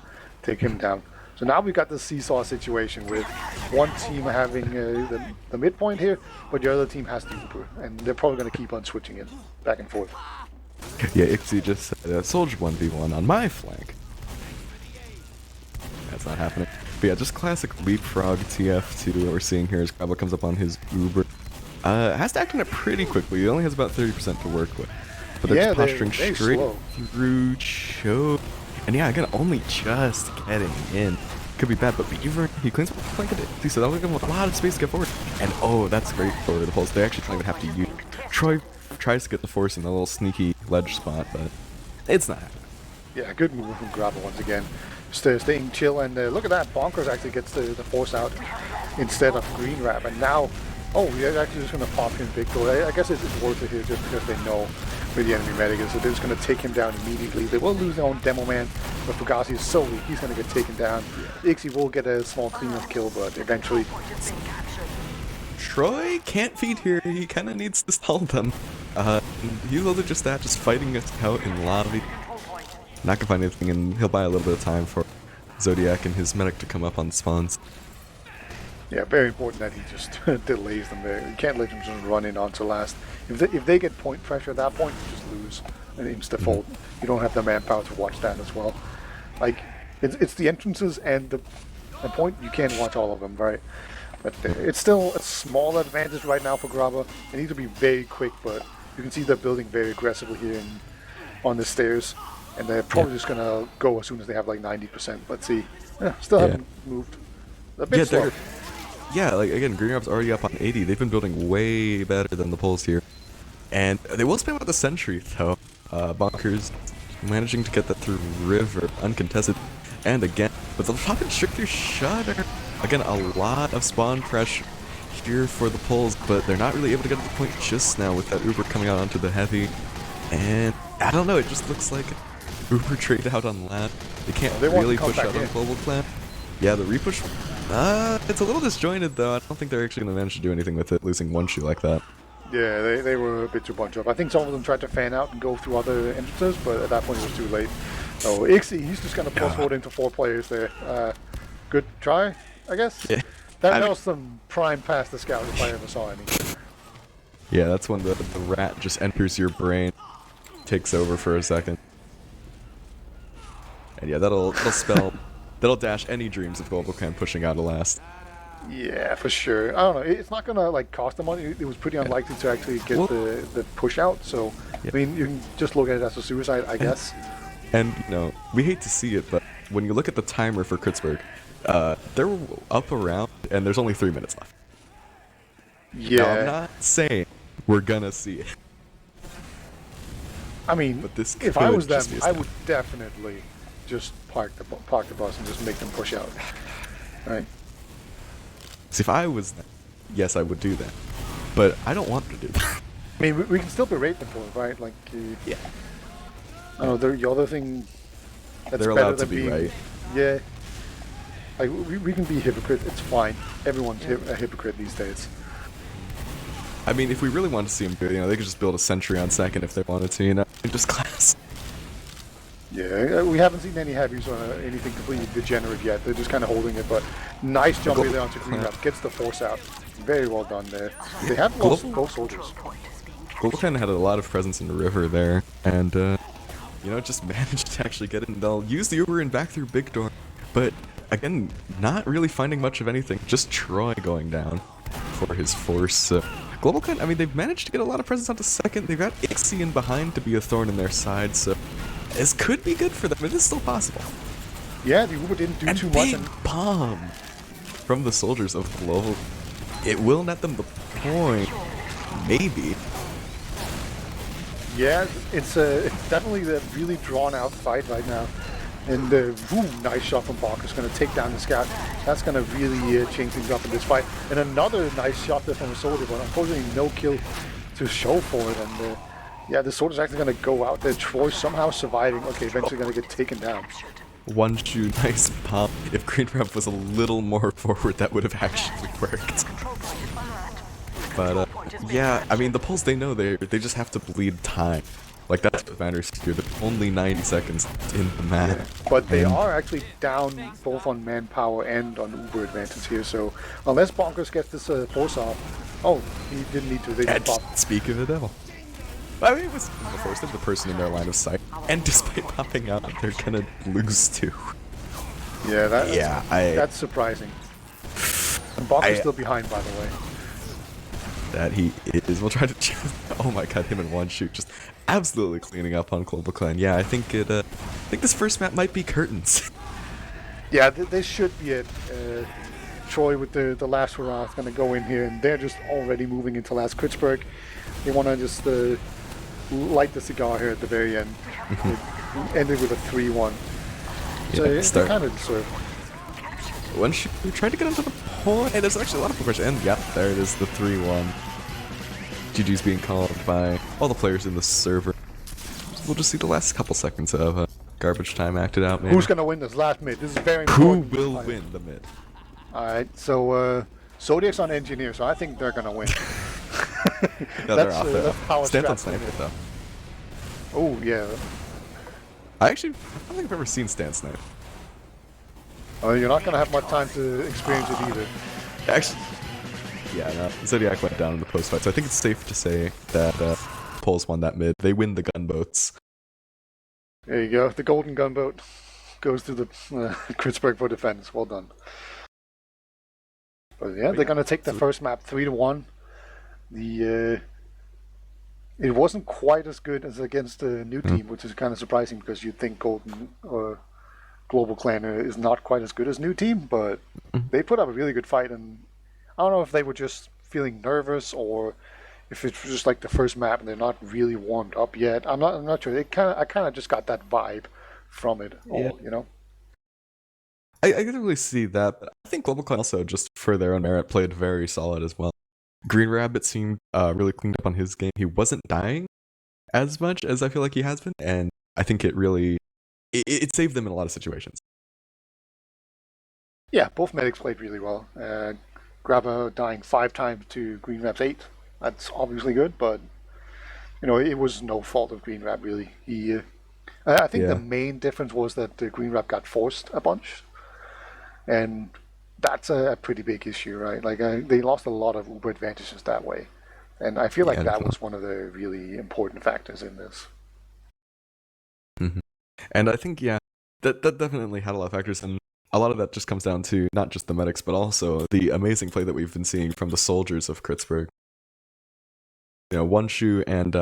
take him down. So now we've got the seesaw situation with one team having the midpoint here, but the other team has the Uber, and they're probably going to keep on switching it back and forth. Yeah, Ixie just said, soldier 1v1 on my flank. That's not happening. But yeah, just classic leapfrog TF2 that we're seeing here as Graba comes up on his Uber. Has to act on it pretty quickly. He only has about 30% to work with. But they're just posturing straight through choke. And yeah, again, only just getting in. Could be bad, but Beaver, he cleans up the flank of it. So that'll give him a lot of space to get forward. And oh, that's great for the pulse. They actually don't even have to use. Troy tries to get the force in a little sneaky ledge spot, but it's not happening. Yeah, good move from Graba once again. Staying chill, and look at that. Bonkers actually gets the force out instead of Green Wrap, and now, oh, we're actually just going to pop him big door. I guess it's worth it here just because they know where the enemy medic is, so they're just going to take him down immediately. They will lose their own demo man, but Fugazi is so weak, he's going to get taken down. Ixie will get a small cleanup kill, but eventually... Troy can't feed here, he kind of needs to stall them. He's also just fighting us out in lobby. Not gonna find anything, and he'll buy a little bit of time for Zodiac and his medic to come up on spawns. Yeah, very important that he just delays them there. You can't let them just run in onto last. If they get point pressure at that point, you just lose an insta-fold. You don't have the manpower to watch that as well. Like, it's the entrances and the point, you can't watch all of them, right? But it's still a small advantage right now for Graba. They need to be very quick, but you can see they're building very aggressively here on the stairs. And they're probably just going to go as soon as they have like 90%. Let's see. Yeah, still haven't moved. A bit slow. Yeah, like again, Green Rap's already up on 80. They've been building way better than the Poles here. And they will spam out the sentry, though. Bonkers managing to get that through River, uncontested. And again, but they'll pop it straight through Shutter. Again, a lot of spawn pressure here for the Poles, but they're not really able to get to the point just now with that Uber coming out onto the Heavy. And I don't know, it just looks like Uber trade out on lab. They can't really push out on GlobalClan. Yeah, the repush, it's a little disjointed though. I don't think they're actually going to manage to do anything with it, losing one shoe like that. Yeah, they were a bit too bunched up. I think some of them tried to fan out and go through other entrances, but at that point it was too late. So Ixie, he's just going to push forward into 4 players there. Good try, I guess? Yeah. That was some prime past the scout if I ever saw any. Yeah, that's when the rat just enters your brain, takes over for a second. And yeah, that'll dash any dreams of GlobalClan pushing out a last. Yeah, for sure. I don't know. It's not gonna like cost them money. It was pretty unlikely to actually get the push out. So I mean, you can just look at it as a suicide, I guess. And you know, we hate to see it, but when you look at the timer for KRITZBERG, they're up around, and there's only 3 minutes left. Yeah. Now, I'm not saying we're gonna see it. I mean, but this if I was them, I would definitely just park the bus and just make them push out. Right. See, if I was them, yes, I would do that. But I don't want to do that. I mean, we can still berate them for it, right? Like, yeah. I don't know, the other thing that's they're allowed to be right. Yeah. Like, we can be hypocrite. It's fine. Everyone's a hypocrite these days. I mean, if we really want to see them do it, you know, they could just build a sentry on second if they wanted to, you know, and just class. Yeah, we haven't seen any heavies on anything completely degenerate yet. They're just kind of holding it, but nice jump there onto Green Wrap. Gets the force out. Very well done there. They have both soldiers. GlobalClan had a lot of presence in the river there, and, you know, just managed to actually get in. They'll use the Uber and back through Big Door, but, again, not really finding much of anything. Just Troy going down for his force. GlobalClan, I mean, they've managed to get a lot of presence onto second. They've got Ixie in behind to be a thorn in their side, so this could be good for them. It is still possible. Yeah, the Uber didn't do And too big much. bomb from the soldiers of Global. It will net them the point, maybe. Yeah, it's definitely a really drawn out fight right now. And nice shot from Bonkers, going to take down the scout. That's going to really change things up in this fight. And another nice shot there from a soldier, but unfortunately no kill to show for it. And yeah, the soldier's actually going to go out there. Troy somehow surviving. Okay, eventually going to get taken down. One shoe, nice pop. If Green Rep was a little more forward, that would have actually worked. But yeah, I mean, the Poles, they know they just have to bleed time. Like, that's what matters here. There's only 90 seconds in the map. Yeah. But they are actually down both on manpower and on Uber advantage here, so unless Bonkers gets this force off. Oh, he didn't need to. They just popped. Speak of the devil. I mean, it was the first of the person in their line of sight, and despite popping out, they're gonna lose too. Yeah, that's surprising. And Bonkers I still behind, by the way. That he is. We'll try to. Oh my god, him in one shoot, just absolutely cleaning up on GlobalClan. Yeah, I think it. I think this first map might be curtains. Yeah, this should be it. Troy with the last hurrah is going to go in here, and they're just already moving into last KRITZBERG. They want to just light the cigar here at the very end. It ended with a 3-1. So Yeah, it's kind of deserved. One shoot. We tried to get onto the point. Hey, there's actually a lot of progression. And yep, there it is, the 3-1. GG's being called by all the players in the server. We'll just see the last couple seconds of garbage time acted out, maybe. Who's going to win this last mid? This is very Who important. will win the mid? Alright, so Zodiac's on engineer, so I think they're going to win. No, they're off there. Power Stan's on strap sniper, though. Oh, yeah. I don't think I've ever seen Stan snipe. You're not going to have much time to experience it either. Actually, yeah, no, Zodiac went down in the post fight, so I think it's safe to say that Poles won that mid. They win the gunboats. There you go. The golden gunboat goes to the KRITZBERG for defense. Well done. But yeah, they're going to take the first map 3-1. It wasn't quite as good as against the new team, which is kind of surprising because you'd think Golden or GlobalClan is not quite as good as new team, but they put up a really good fight, and I don't know if they were just feeling nervous or if it's just like the first map and they're not really warmed up yet. I'm not sure. I kind of just got that vibe from it, all, you know. I can really see that, but I think GlobalClan also, just for their own merit, played very solid as well. Green Rabbit seemed really cleaned up on his game. He wasn't dying as much as I feel like he has been, and I think it really it saved them in a lot of situations. Yeah, both medics played really well. Grabba dying 5 times to Green Rab's 8. That's obviously good, but you know, it was no fault of Green Rab really. I think the main difference was that Green Rab got forced a bunch, and that's a pretty big issue, right? Like they lost a lot of Uber advantages that way, and I feel like that was one of the really important factors in this. And I think that definitely had a lot of factors, and a lot of that just comes down to not just the medics, but also the amazing play that we've been seeing from the soldiers of KRITZBERG. You know, One Shoe and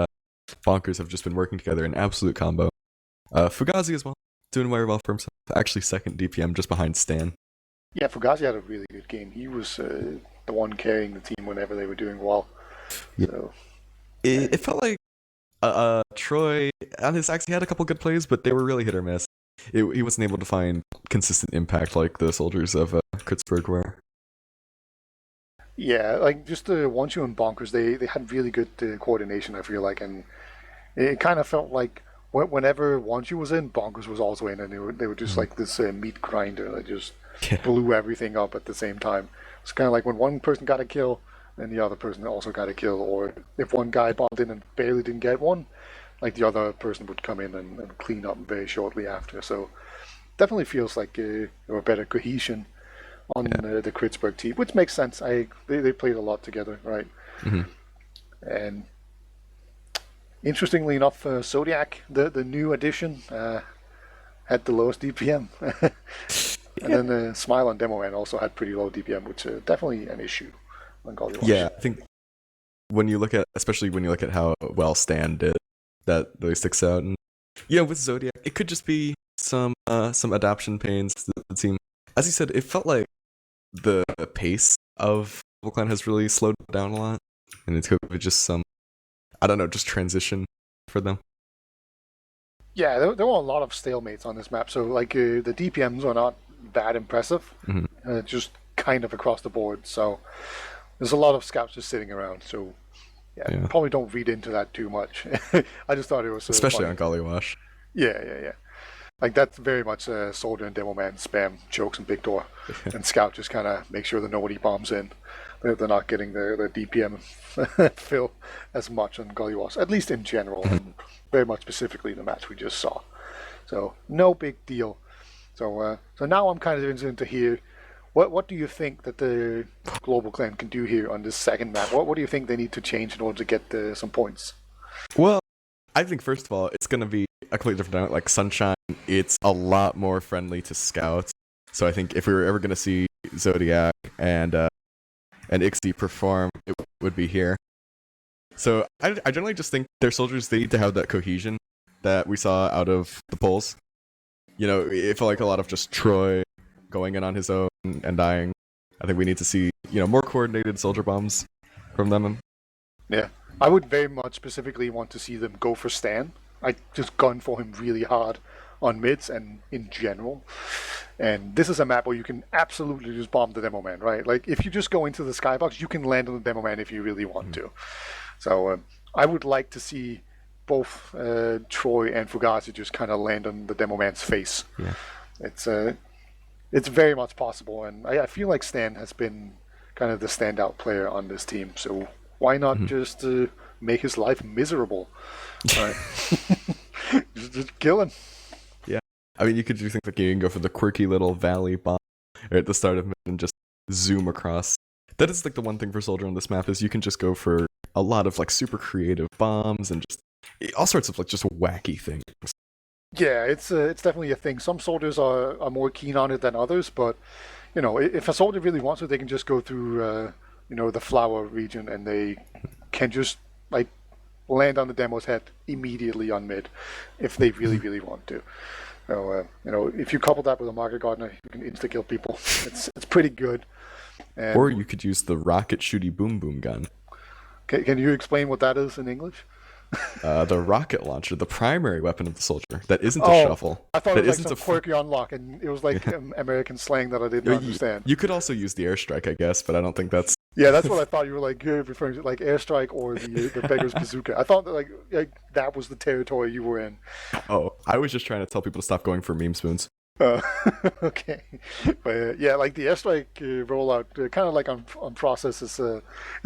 Bonkers have just been working together in absolute combo. Fugazi as well, doing very well for himself. Actually, second DPM, just behind Stan. Yeah, Fugazi had a really good game. He was the one carrying the team whenever they were doing well. Yeah. So It felt like Troy on his axe, he had a couple good plays, but they were really hit or miss. He wasn't able to find consistent impact like the soldiers of KRITZBERG were. Yeah, like just the One Shoe and Bonkers, they had really good coordination, I feel like, and it kind of felt like whenever One Shoe was in, Bonkers was also in, and they were just like this meat grinder that just blew everything up at the same time. It's kind of like when one person got a kill, then the other person also got a kill, or if one guy bombed in and barely didn't get one, like the other person would come in and clean up very shortly after. So definitely feels like there were better cohesion on the KRITZBERG team, which makes sense. They played a lot together, right? And interestingly enough, Zodiac, the new addition, had the lowest DPM. And then Smile on Demo Man also had pretty low DPM, which is definitely an issue on Golden. Yeah, I think when you look at, especially when you look at how well Stan did, that really sticks out. And yeah, with Zodiac, it could just be some adaptation pains to the team. As you said, it felt like the pace of GlobalClan has really slowed down a lot, and it could be just some, I don't know, just transition for them. Yeah, there were a lot of stalemates on this map. So like the DPMs are not that impressive, just kind of across the board. So there's a lot of scouts just sitting around. So yeah. Probably don't read into that too much. I just thought it was especially funny. On Gollywash. Yeah. Like that's very much Soldier and Demo Man spam chokes and big door, and Scout just kind of make sure that nobody bombs in. They're not getting the DPM fill as much on Gollywash, at least in general, and very much specifically the match we just saw. So no big deal. So now I'm kind of interested to hear what do you think that the Global Clan can do here on this second map? What do you think they need to change in order to get some points? Well, I think first of all, it's gonna be a completely different dynamic. Like Sunshine, it's a lot more friendly to scouts. So I think if we were ever gonna see Zodiac and Ixie perform, it would be here. So I generally just think their soldiers, they need to have that cohesion that we saw out of the polls. You know, it felt like a lot of just Troy going in on his own and dying. I think we need to see, more coordinated soldier bombs from them. Yeah. I would very much specifically want to see them go for Stan. I just gun for him really hard on mids and in general. And this is a map where you can absolutely just bomb the Demo Man, right? Like, if you just go into the skybox, you can land on the Demo Man if you really want to. So I would like to see both Troy and Fugazi just kind of land on the Demo Man's face. Yeah. It's very much possible, and I feel like Stan has been kind of the standout player on this team, so why not just make his life miserable? Right? just kill him. Yeah. I mean, you could do things like you can go for the quirky little valley bomb at the start of mid and just zoom across. That is like the one thing for Soldier on this map is you can just go for a lot of like super creative bombs and just all sorts of like just wacky things. Yeah, it's definitely a thing. Some soldiers are more keen on it than others, but if a soldier really wants to, they can just go through the flower region and they can just like land on the demo's head immediately on mid if they really want to. So if you couple that with a market gardener, you can insta kill people. It's pretty good. And or you could use the rocket shooty boom boom gun. Can you explain what that is in English? The rocket launcher, the primary weapon of the soldier. That isn't a shuffle. I thought that it was like some quirky unlock, and it was like American slang that I didn't understand. You could also use the airstrike, I guess, but I don't think that's... Yeah, that's what I thought you were like referring to, like airstrike or the beggar's bazooka. I thought that like that was the territory you were in. Oh, I was just trying to tell people to stop going for meme spoons. Okay, but yeah, like the airstrike rollout, kind of like on process is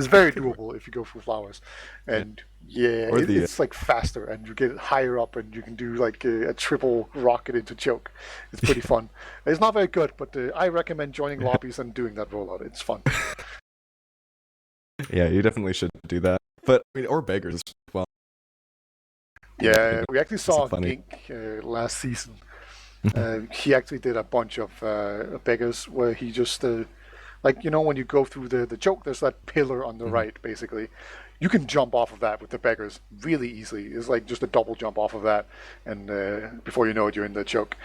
very doable if you go for flowers, and it's like faster and you get it higher up and you can do like a triple rocket into choke. It's pretty fun. It's not very good, but I recommend joining lobbies and doing that rollout. It's fun. Yeah, you definitely should do that. But I mean, or beggars as well. Yeah, we actually saw Gink last season. He actually did a bunch of beggars where he just when you go through the choke, there's that pillar on the right basically. You can jump off of that with the beggars really easily. It's like just a double jump off of that, and before you know it, you're in the choke.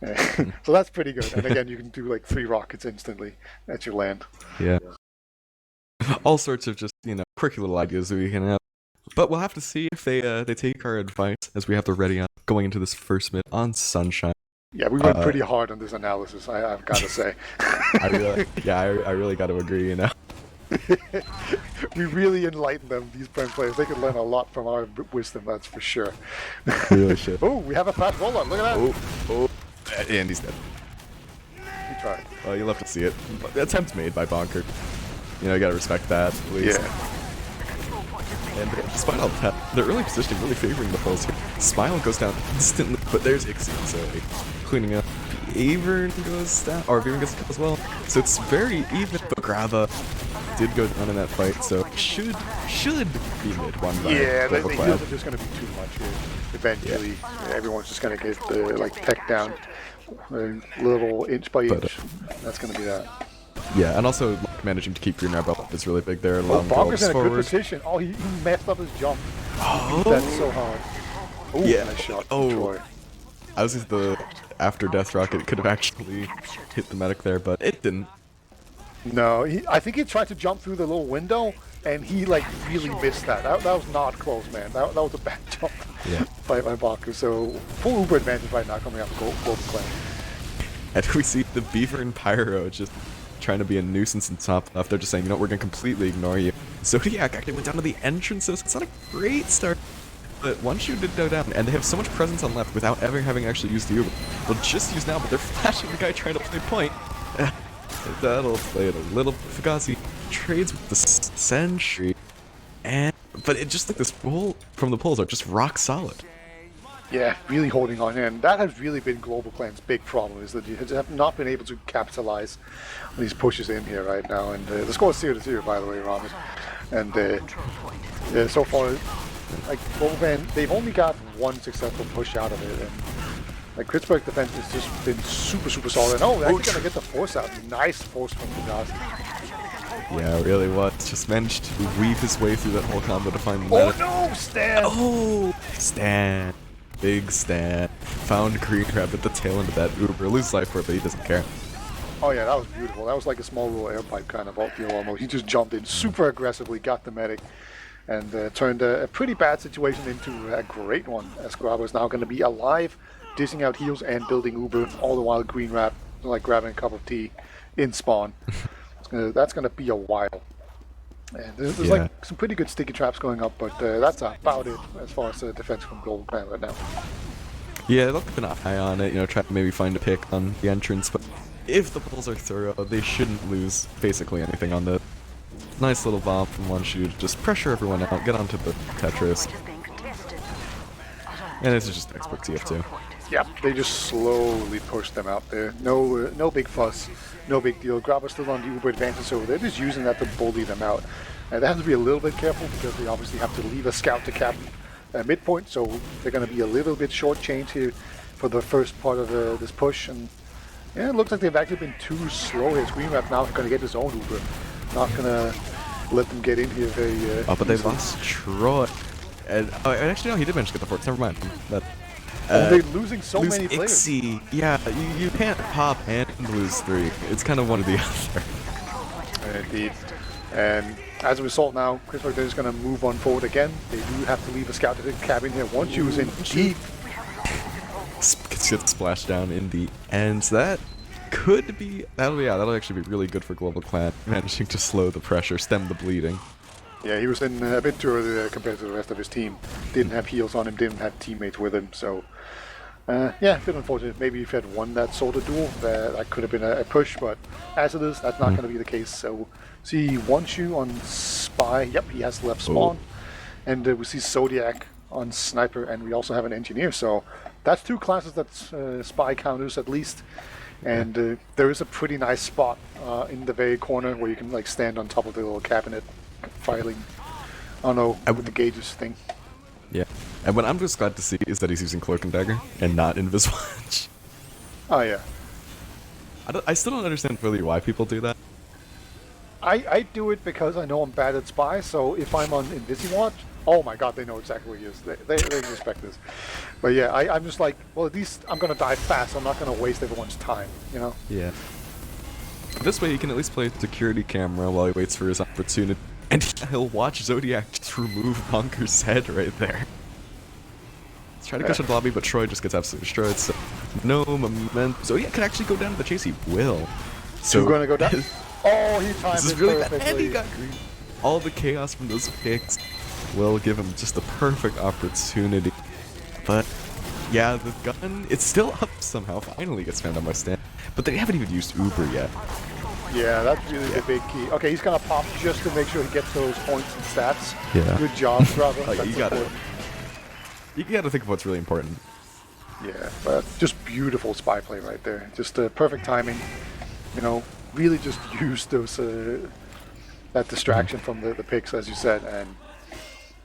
So that's pretty good. And again, you can do like 3 rockets instantly at your land. Yeah. All sorts of just quirky little ideas that we can have. But we'll have to see if they take our advice as we have to ready up going into this first mid on Sunshine. Yeah, we went pretty hard on this analysis, I've got to say. I really got to agree, We really enlightened them, these Prem players. They could learn a lot from our wisdom, that's for sure. We really should. Oh, we have a fast rollout, look at that! Oh, and he's dead. He tried. Well, you'll have to see it. The attempt's made by Bonker. You gotta respect that, at least. Yeah. And despite all that, the early positioning really favoring the Pulse here. Smile goes down instantly, but there's Ixie, so cleaning up. Avern goes down, or Avern gets as well. So it's very even, but Grava did go down in that fight, so should be mid one by the heals are just going to be too much here. Eventually, everyone's just going to get pecked down a little inch by inch. That's going to be that. Yeah, and also managing to keep Green Rap up is really big there. Oh, Long Bonker's goals in a good forward. position. Oh, he messed up his jump. Oh, That's so hard. Oh, yeah. nice shot. Oh, Troy. I was just the after death rocket could have actually hit the medic there, but it didn't. No, I think he tried to jump through the little window, and he like really missed that. That was not close, man. That was a bad jump Yeah. by Bonker. So full Uber advantage right now coming out of GlobalClan. And we see the Beaver and Pyro just trying to be a nuisance in top left. They're just saying, you know, we're gonna completely ignore you. Zodiac actually went down to the entrances. It's not a great start. But one shoot did go down, and they have so much presence on left without ever having actually used the Uber. They'll just use now, but they're flashing the guy trying to play point. That'll play it a little. Fugazi trades with the Sentry, but it just like this roll from the poles are just rock solid. Yeah, really holding on, and that has really been GlobalClan's big problem, is that you have not been able to capitalize on these pushes in here right now. And the score is 0-0, by the way, Rahmed. And so far, like GlobalClan, they've only got one successful push out of it, and like KRITZBERG defense has just been super solid. And they're actually gonna get the force out. Nice force from Fugazi. Yeah, it really was. Just managed to weave his way through that whole combo to find the Oh medic. no, Stan! Oh, Stan. Big Stan. Found Green Crab at the tail end of that Uber. Lose life for it, but he doesn't care. Oh yeah, that was beautiful. That was like a small little air pipe kind of deal almost. He just jumped in super aggressively, got the medic, and turned a pretty bad situation into a great one, as Grabo is now going to be alive, dishing out heals and building Uber, all the while Green Rap like grabbing a cup of tea in spawn. That's going to be a while. And there's like some pretty good sticky traps going up, but that's about it as far as defense from GlobalClan right now. Yeah, they'll keep an eye on it, you know, try to maybe find a pick on the entrance, but if the pulls are thorough, they shouldn't lose basically anything on the nice little bomb from one shoot. Just pressure everyone out, get onto the Tetris. And this is just textbook TF2. Yep, they just slowly push them out there. No big fuss, no big deal. Grabber's still on the Uber advantage, so they're just using that to bully them out. And they have to be a little bit careful because they obviously have to leave a scout to cap midpoint, so they're going to be a little bit short-changed here for the first part of this push. And yeah, it looks like they've actually been too slow here. Green Rap now going to get his own Uber. Not going to let them get in here very but they lost Troy. And actually, no, he did manage to get the forts. Never mind. That. They're losing so many players. Ixie. Yeah, you can't pop and lose 3. It's kind of one or the other. Indeed. And as a result now, KRITZBERG is going to move on forward again. They do have to leave a scout to the cabin here. One shoe is in deep. Gets splashed down in the end. So that could be... That'll actually be really good for GlobalClan. Managing to slow the pressure, stem the bleeding. Yeah, he was in a bit too early there compared to the rest of his team. Didn't have heals on him, didn't have teammates with him, so... yeah, a bit unfortunate. Maybe if he had won that sort of duel, that could have been a push, but as it is, that's not going to be the case. So, see one shoe on Spy. Yep, he has left spawn. And we see Zodiac on Sniper, and we also have an Engineer. So, that's 2 classes that's Spy counters at least. And there is a pretty nice spot in the very corner where you can like stand on top of the little cabinet filing. I don't know, with the gauges thing. Yeah. And what I'm just glad to see is that he's using Cloak and Dagger and not Inviswatch. Oh yeah. I still don't understand really why people do that. I do it because I know I'm bad at Spy, so if I'm on Invisiwatch, oh my god, they know exactly where he is. They respect this. But yeah, I'm just like, well, at least I'm going to die fast. I'm not going to waste everyone's time, you know? Yeah. This way he can at least play security camera while he waits for his opportunity. And he'll watch Zodiac just remove Bonker's head right there. Let's try to catch the lobby, but Troy just gets absolutely destroyed, so no momentum. Zodiac can actually go down to the chase, he will. So you're going to go down? Oh, he timed this is it really bad, perfectly. and he got green. All the chaos from those picks will give him just the perfect opportunity. But yeah, the gun, it's still up somehow, finally gets found on my stand. But they haven't even used Uber yet. Yeah, that's really the big key. Okay, he's going to pop just to make sure he gets those points and stats. Yeah. Good job, brother. Like, you gotta think of what's really important. Yeah, but just beautiful Spy play right there. Just perfect timing. You know, really just use those that distraction from the picks, as you said, and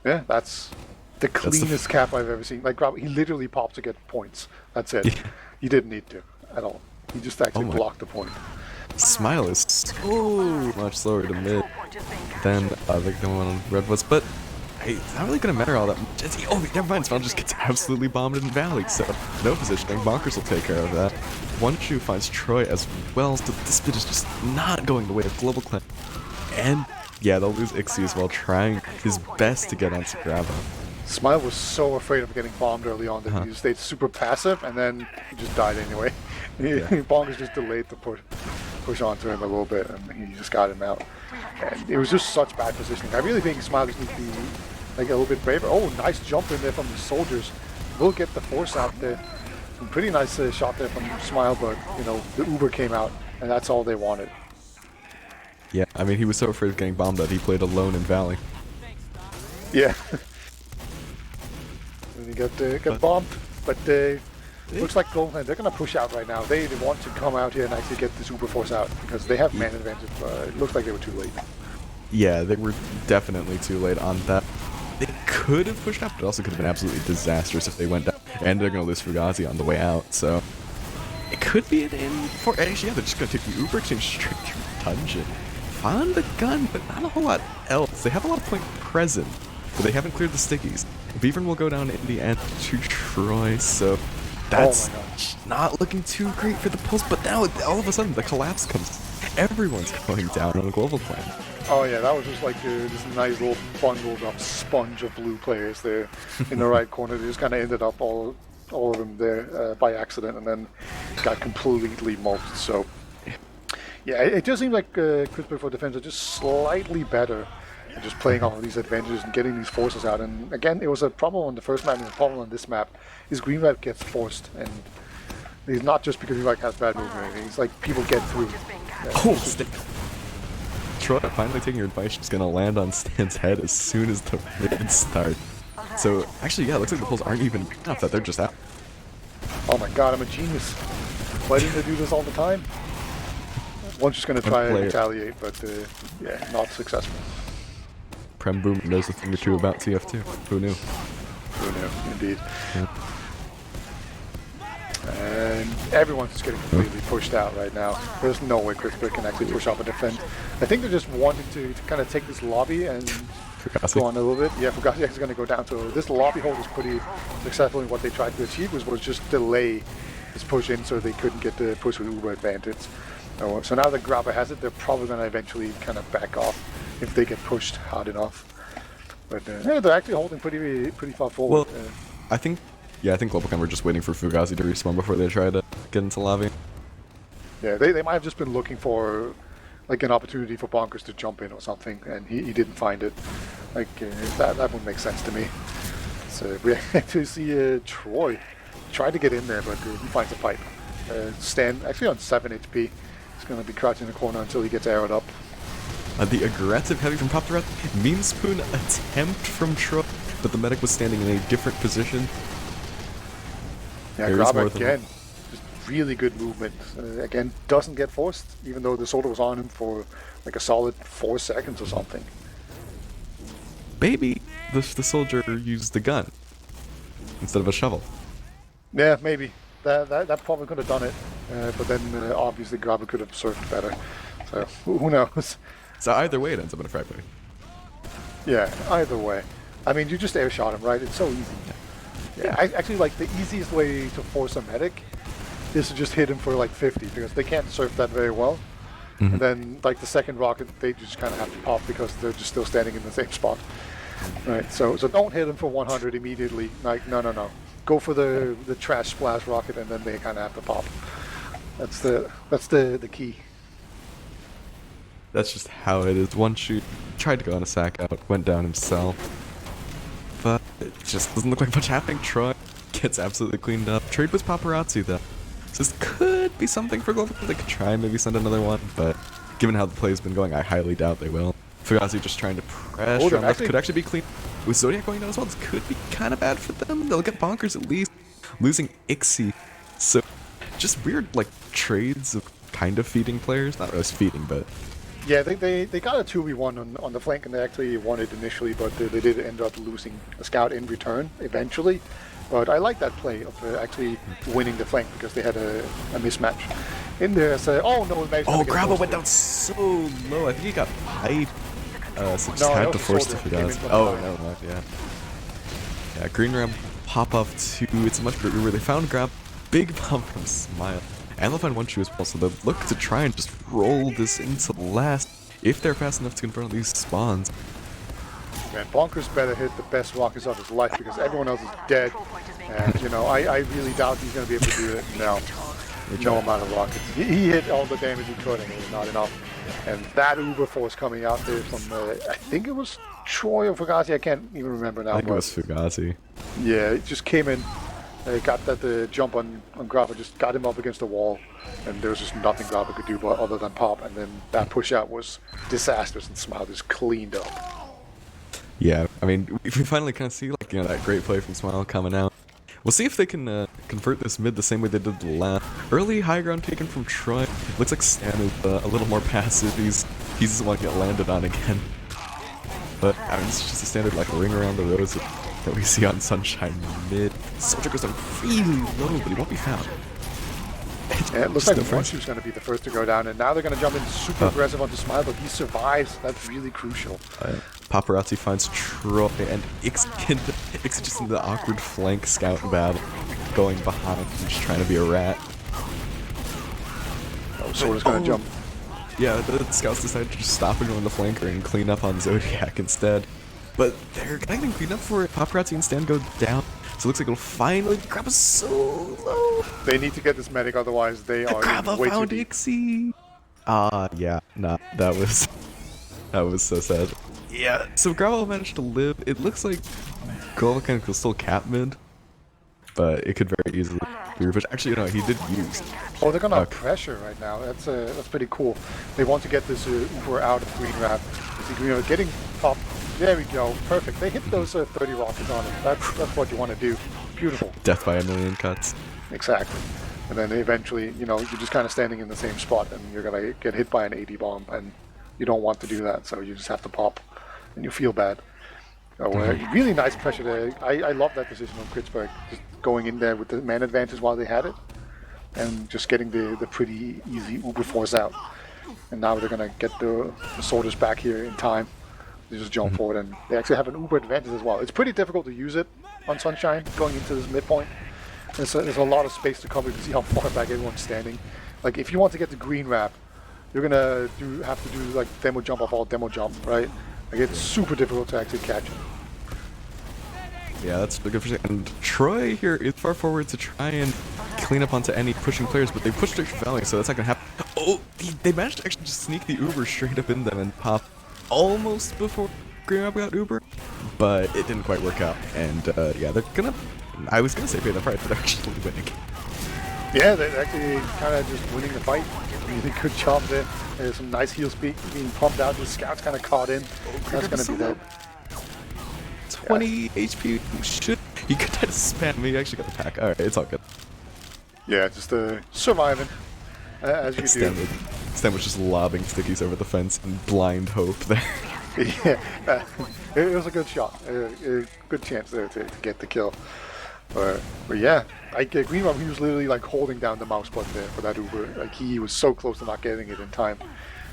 yeah, that's the cleanest cap I've ever seen. Like, he literally popped to get points. That's it. Yeah. He didn't need to at all. He just actually blocked the point. Smile is so much slower to mid than the one on red was, but hey, it's not really gonna matter all that much. Oh, never mind. Smile just gets absolutely bombed in Valley, so no positioning. Bonkers will take care of that. One Shoe finds Troy as well, so this bit is just not going the way of GlobalClan. And yeah, they'll lose Ixie as well, trying his best to get onto Grabba. Smile was so afraid of getting bombed early on that he stayed super passive, and then he just died anyway. Bonkers just delayed the push onto him a little bit, and he just got him out. And it was just such bad positioning. I really think Smile just needs to be like a little bit braver. Oh, nice jump in there from the soldiers. Will get the force out there. Some pretty nice shot there from Smile, but you know the Uber came out, and that's all they wanted. Yeah, I mean he was so afraid of getting bombed that he played alone in Valley. Yeah. And he got bombed, but looks like GlobalClan, they're going to push out right now. They want to come out here and actually get the super force out because they have man advantage, but it looks like they were too late. Yeah, they were definitely too late on that. They could have pushed out, but it also could have been absolutely disastrous if they went down. And they're going to lose Fugazi on the way out, so it could be an in for. Actually, yeah, they're just going to take the Uber team straight to dungeon. Found the gun, but not a whole lot else. They have a lot of point present, but they haven't cleared the stickies. Beavern will go down in the end to Troy, so that's not looking too great for the Pulse. But now, all of a sudden, the collapse comes. Everyone's going down on the GlobalClan. Oh yeah, that was just like this nice little bundled up sponge of blue players there in the right corner. They just kind of ended up all of them there by accident, and then got completely mulched. So yeah, it just seems like KRITZBERG for defense are just slightly better at just playing all of these advantages and getting these forces out. And again, it was a problem on the first map, and the problem on this map is green red gets forced, and it's not just because he like has bad movement or anything. It's like people get through. Troy finally taking your advice, just gonna land on Stan's head as soon as the mid start. So actually, yeah, it looks like the pulls aren't even enough that they're just out. Oh my god, I'm a genius. Why didn't they do this all the time? One's just gonna try and retaliate, but yeah, not successful. Prem Boom knows a thing or two about TF2. Who knew? Who knew, indeed. Yeah. And everyone's just getting completely pushed out right now. There's no way KRITZBERG can actually push up and defend. I think they're just wanting to kind of take this lobby and go on a little bit. Yeah, Fugazi is going to go down. So this lobby hold is pretty successful in what they tried to achieve, was just delay this push in so they couldn't get the push with Uber advantage. So now that Grabba has it, they're probably going to eventually kind of back off if they get pushed hard enough. But yeah, they're actually holding pretty far forward. Well, I think GlobalClan were just waiting for Fugazi to respawn before they try to get into lobby. Yeah, they might have just been looking for like an opportunity for Bonkers to jump in or something, and he didn't find it. Like that would make sense to me. So we actually see Troy try to get in there, but he finds a pipe. Stan actually on 7 HP. He's going to be crouching in the corner until he gets arrowed up. The aggressive heavy from top to right. Mean Spoon attempt from Troy, but the medic was standing in a different position. Yeah, Grabba again, just really good movement. Again, doesn't get forced, even though the soldier was on him for like a solid 4 seconds or something. Maybe the soldier used the gun instead of a shovel. Yeah, maybe. That probably could have done it, but then obviously Grabba could have served better. So who knows? So either way, it ends up in a frag play. Yeah, either way. I mean, you just air shot him, right? It's so easy. Yeah, I actually like the easiest way to force a medic is to just hit him for like 50 because they can't surf that very well. Mm-hmm. And then like the second rocket, they just kind of have to pop because they're just still standing in the same spot. Right. So don't hit him for 100 immediately. Like no. Go for the trash splash rocket, and then they kind of have to pop. That's the key. That's just how it is. One shoot, tried to go on a sack out, went down himself. But it just doesn't look like much happening. Troy gets absolutely cleaned up. Trade with Paparazzi though. So this could be something for GlobalClan. They could try and maybe send another one, but given how the play's been going, I highly doubt they will. Fugazi just trying to pressure on left could actually be clean. With Zodiac going down as well, this could be kind of bad for them. They'll get Bonkers at least. Losing Ixie. So just weird like trades of kind of feeding players. Not really feeding, but... Yeah, they got a 2v1 on the flank, and they actually won it initially, but they did end up losing a scout in return eventually. But I like that play of actually winning the flank because they had a mismatch. in there. Say, oh no, it makes. Oh, Grabba went down so low. I think he got piped. So just No, had that to was force the the soldier. Came in Fugazi. from Oh, behind. no, yeah. Yeah, Green Ram pop off 2. It's a much better Uber. They found Grab. Big bomb from Smile. And they'll find 1-2 as well, so they'll look to try and just roll this into last if they're fast enough to confront these spawns. Man, Bonkers better hit the best rockets of his life because everyone else is dead. And, you know, I really doubt he's going to be able to do it now. No amount of rockets. He hit all the damage he could and it was not enough. And that Uber force coming out there from, I think it was Troy or Fugazi, I can't even remember now. I think it was Fugazi. Yeah, it just came in. Got that jump on Grappa, just got him up against the wall, and there was just nothing Grappa could do but other than pop. And then that push out was disastrous, and Smile just cleaned up. Yeah, I mean, we finally kind of see like that great play from Smile coming out. We'll see if they can convert this mid the same way they did the last. Early high ground taken from Troy. Looks like Stan is a little more passive. He's the one to get landed on again. But I mean, it's just a standard like ring around the rose that we see on Sunshine mid. Soldier goes down really low, but he won't be found. Yeah, it looks like Wonshu's going to be the first to go down, and now they're going to jump in super aggressive onto Smile, but he survives. That's really crucial. Paparazzi finds Troy, and Ix just in the awkward flank scout battle, going behind and just trying to be a rat. Oh, Soda's going to jump. Yeah, the scouts decided to just stop and go on the flanker and clean up on Zodiac instead. But they're getting clean up for it. Paparazzi and Stan go down. So it looks like it'll finally grab us so low. They need to get this medic, otherwise they are way too deep. Ixie. Yeah, nah, that was so sad. Yeah, so Grabo managed to live. It looks like GlobalClan will still cap mid, but it could very easily be revenge. Actually, no, he did use. Oh, they're gonna have pressure right now. That's pretty cool. They want to get this Uber out of Green Wrap. Getting pop. There we go. Perfect. They hit those 30 rockets on him. That's what you want to do. Beautiful. Death by a million cuts. Exactly. And then eventually, you're just kind of standing in the same spot, and you're gonna get hit by an 80 bomb, and you don't want to do that. So you just have to pop, and you feel bad. So, really nice pressure there. I love that decision on KRITZBERG, just going in there with the man advantage while they had it, and just getting the pretty easy Uber force out. And now they're gonna get the soldiers back here in time. They just jump forward, and they actually have an Uber advantage as well. It's pretty difficult to use it on Sunshine going into this midpoint. There's a lot of space to cover. You can see how far back everyone's standing. Like if you want to get the green wrap, you're gonna have to do like demo jump off all demo jump, right? Like it's super difficult to actually catch it. Yeah, that's good for sure. And Troy here is far forward to try and clean up onto any pushing players, but they pushed straight for Valley, so that's not gonna happen. Oh, they managed to actually just sneak the Uber straight up in them and pop almost before Green Up got Uber, but it didn't quite work out. And yeah, they're gonna. I was gonna say pay the price, but they're actually winning. Yeah, they're actually kind of just winning the fight. Really good job there. There's some nice heal speed being pumped out. The scouts kind of caught in. That's gonna be that. 20 HP. You could try to spam me. You actually got the pack. All right, it's all good. Yeah, just surviving as you do. Stan was just lobbing stickies over the fence in blind hope there. Yeah, it was a good shot. A good chance there to get the kill. But yeah, Green Rob, he was literally like holding down the mouse button there for that Uber. Like he was so close to not getting it in time.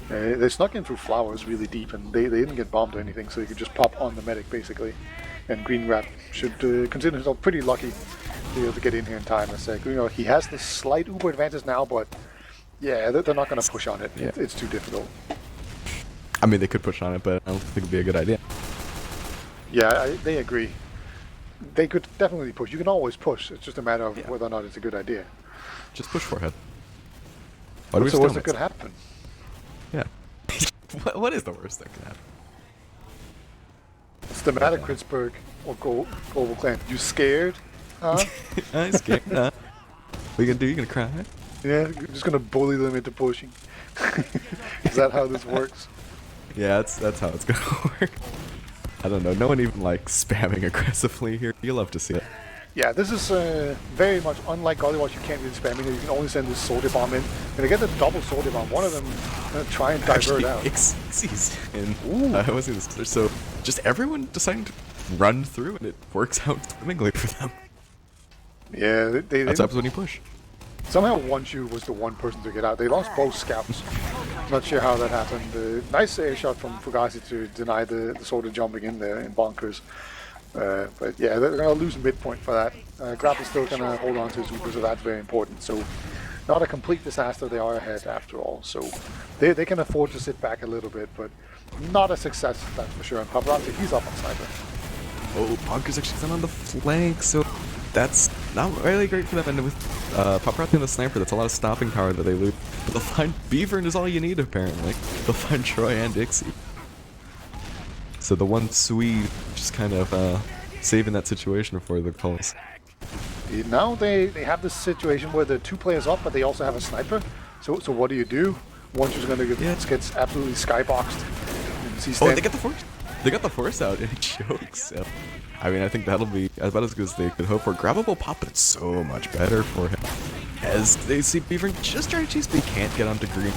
They snuck in through flowers really deep, and they didn't get bombed or anything, so you could just pop on the medic basically. And Green Rat should consider himself pretty lucky to be able to get in here in time. He has the slight Uber advantage now, but yeah, they're not going to push on it. Yeah. It's too difficult. I mean, they could push on it, but I don't think it'd be a good idea. Yeah, they agree. They could definitely push. You can always push. It's just a matter of whether or not it's a good idea. Just push forehead. What's the worst that could happen? Yeah. What is the worst that could happen? It's the matter, KRITZBERG or GlobalClan. You scared? Huh? I'm scared. Huh? What are you gonna do? You gonna cry? Yeah, you're just gonna bully them into pushing. Is that how this works? Yeah, that's how it's gonna work. I don't know. No one even likes spamming aggressively here. You love to see it. Yeah, this is very much unlike Gollywatch. You can't really spam it. You can only send this soldier bomb in. And to get the double soldier bomb, one of them try and divert out. Xyz's in. I wasn't this. So just everyone deciding to run through, and it works out swimmingly for them. Yeah, that's happens when you push. Somehow Wonshu was the one person to get out. They lost both scouts. Not sure how that happened. Nice air shot from Fugazi to deny the soldier jumping in there in bunkers. But yeah, they're going to lose midpoint for that. Grab is still going to hold on to his Uber, so that's very important. So not a complete disaster, they are ahead after all. So they can afford to sit back a little bit, but not a success, that's for sure. And Paparazzi, he's up on sniper. Oh, Bunker's actually done on the flank, so that's not really great for them. And with Paparazzi and the sniper, that's a lot of stopping power that they lose. But they'll find Beavern is all you need, apparently. They'll find Troy and Ixie. So the one Swede just kind of saving that situation for the Pulse. Now they have this situation where the 2 players up, but they also have a sniper. So what do you do? One's just going to gets absolutely skyboxed. Oh, they got the force. They got the force out and he chokes. So, I mean, I think that'll be about as good as they could hope for. Grabbable pop, but it's so much better for him. As they see Beaver just trying to chase, but he can't get onto green.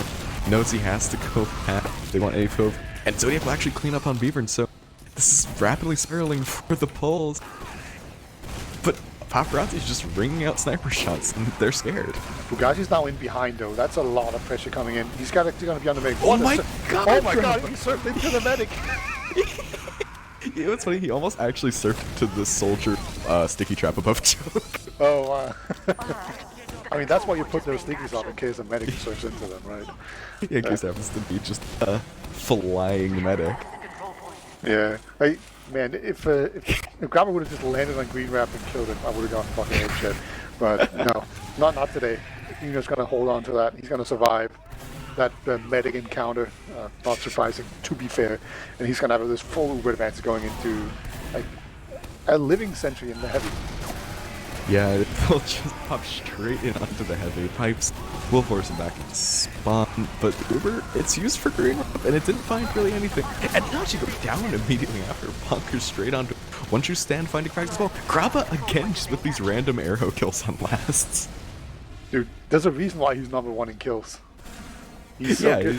Knows he has to go back. They want a cove. And Zodiac will actually clean up on Beaver, so this is rapidly spiraling for the Poles. But Paparazzi's just ringing out sniper shots, and they're scared. Fugazi's now in behind, though. That's a lot of pressure coming in. He's going to be on the medic. Oh my god! Oh my god, he surfed into the medic! You know what's funny? He almost actually surfed to the soldier sticky trap above choke. Oh, wow. I mean, that's why you put those stickies on in case a medic surfs into them, right? Yeah, in case it happens to be just a flying medic. Yeah. Hey, man, if Grabber would have just landed on green wrap and killed him, I would have gone fucking ape shit. But no, not today. He's just going to hold on to that. He's going to survive that medic encounter. Not surprising, to be fair. And he's going to have this full Uber advantage going into like a living sentry in the heavy. Yeah, they'll just pop straight in onto the heavy pipes. We'll force him back into spawn, but Uber, it's used for green up, and it didn't find really anything. And now she goes down immediately after, bunkers straight onto it. Once you stand finding cracks as well, Grabba again just with these random arrow kills on lasts. Dude, there's a reason why he's #1 in kills. He's so good.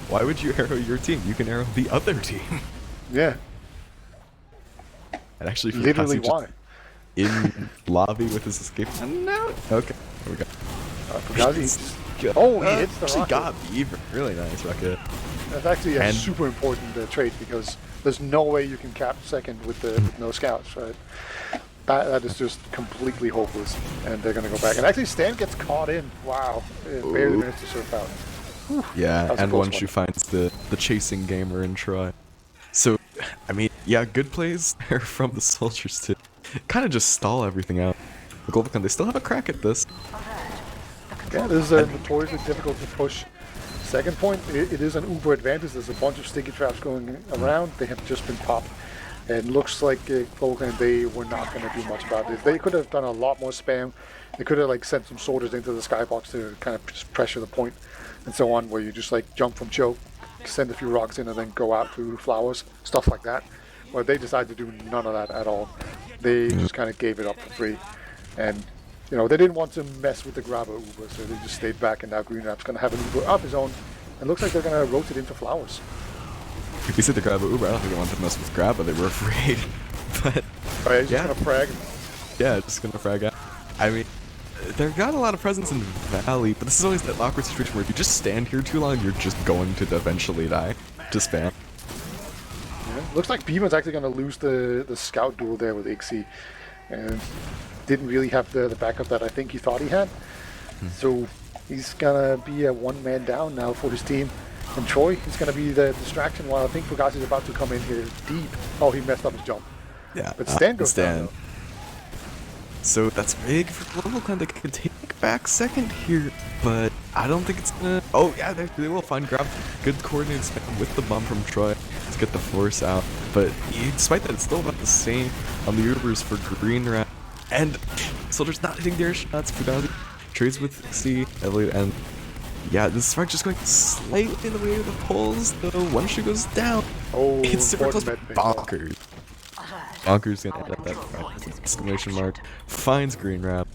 Why would you arrow your team? You can arrow the other team. Yeah. And actually, literally why? In lobby with his escape. No. Okay, here we go. Oh, he hits the actually rocket. got Beaver. Really nice rocket. That's actually a super important trait because there's no way you can cap second with no scouts, right? That is just completely hopeless, and they're gonna go back. And actually, Stan gets caught in. Wow, barely managed to surf out. Whew. Yeah, and once you find the chasing gamer in Troy. So, I mean, yeah, good plays there from the soldiers to kind of just stall everything out. The GlobalClan, they still have a crack at this. Yeah, this is notoriously difficult to push. Second point, it is an Uber advantage. There's a bunch of sticky traps going around. They have just been popped. And looks like GlobalClan, they were not going to do much about it. They could have done a lot more spam. They could have like sent some soldiers into the skybox to kind of just pressure the point and so on, where you just like jump from choke, send a few rocks in, and then go out through flowers, stuff like that. But they decided to do none of that at all. They just kind of gave it up for free. And, you know, they didn't want to mess with the grabber Uber, so they just stayed back, and now Green Rap's going to have an Uber of his own. It looks like they're going to rotate into flowers. If you said the Grabba Uber, I don't think they wanted to mess with Grabba, they were afraid. But, oh, yeah, he's just going to frag. Yeah, just going to frag out. I mean, they've got a lot of presence in Valley, but this is always that awkward situation where if you just stand here too long, you're just going to eventually die to spam. Yeah, looks like Beeman's actually going to lose the scout duel there with Ixie, and didn't really have the backup that I think he thought he had. So he's going to be a one-man down now for his team. And Troy is going to be the distraction while I think Fugazi is about to come in here deep. Oh, he messed up his jump. Yeah, but Stan goes down. So that's big for GlobalClan. They could take back second here, but I don't think it's gonna. Oh yeah, they will find grab good coordinated spam with the bomb from Troy to get the force out. But despite that, it's still about the same on the Ubers for Green Rat. And Soldiers not hitting their shots. Fugazi trades with C, Elliot, and yeah, this fight just going slightly in the way of the poles. The one shoe goes down. Oh, it's super close. Bonkers. Bonkers gonna end up that fight. Exclamation mark. Finds Green Rap.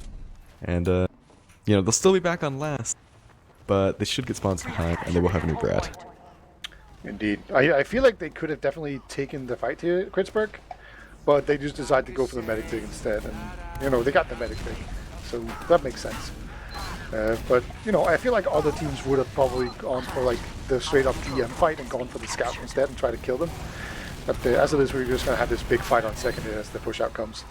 And, you know, they'll still be back on last. But they should get spawns behind, and they will have a new Brat. Indeed. I feel like they could have definitely taken the fight to KRITZBERG, but they just decided to go for the medic pick instead. And, you know, they got the medic pick. So that makes sense. But, you know, I feel like other teams would have probably gone for like the straight up DM fight and gone for the scout instead and try to kill them. But as it is, we're just going to have this big fight on second as the push out comes.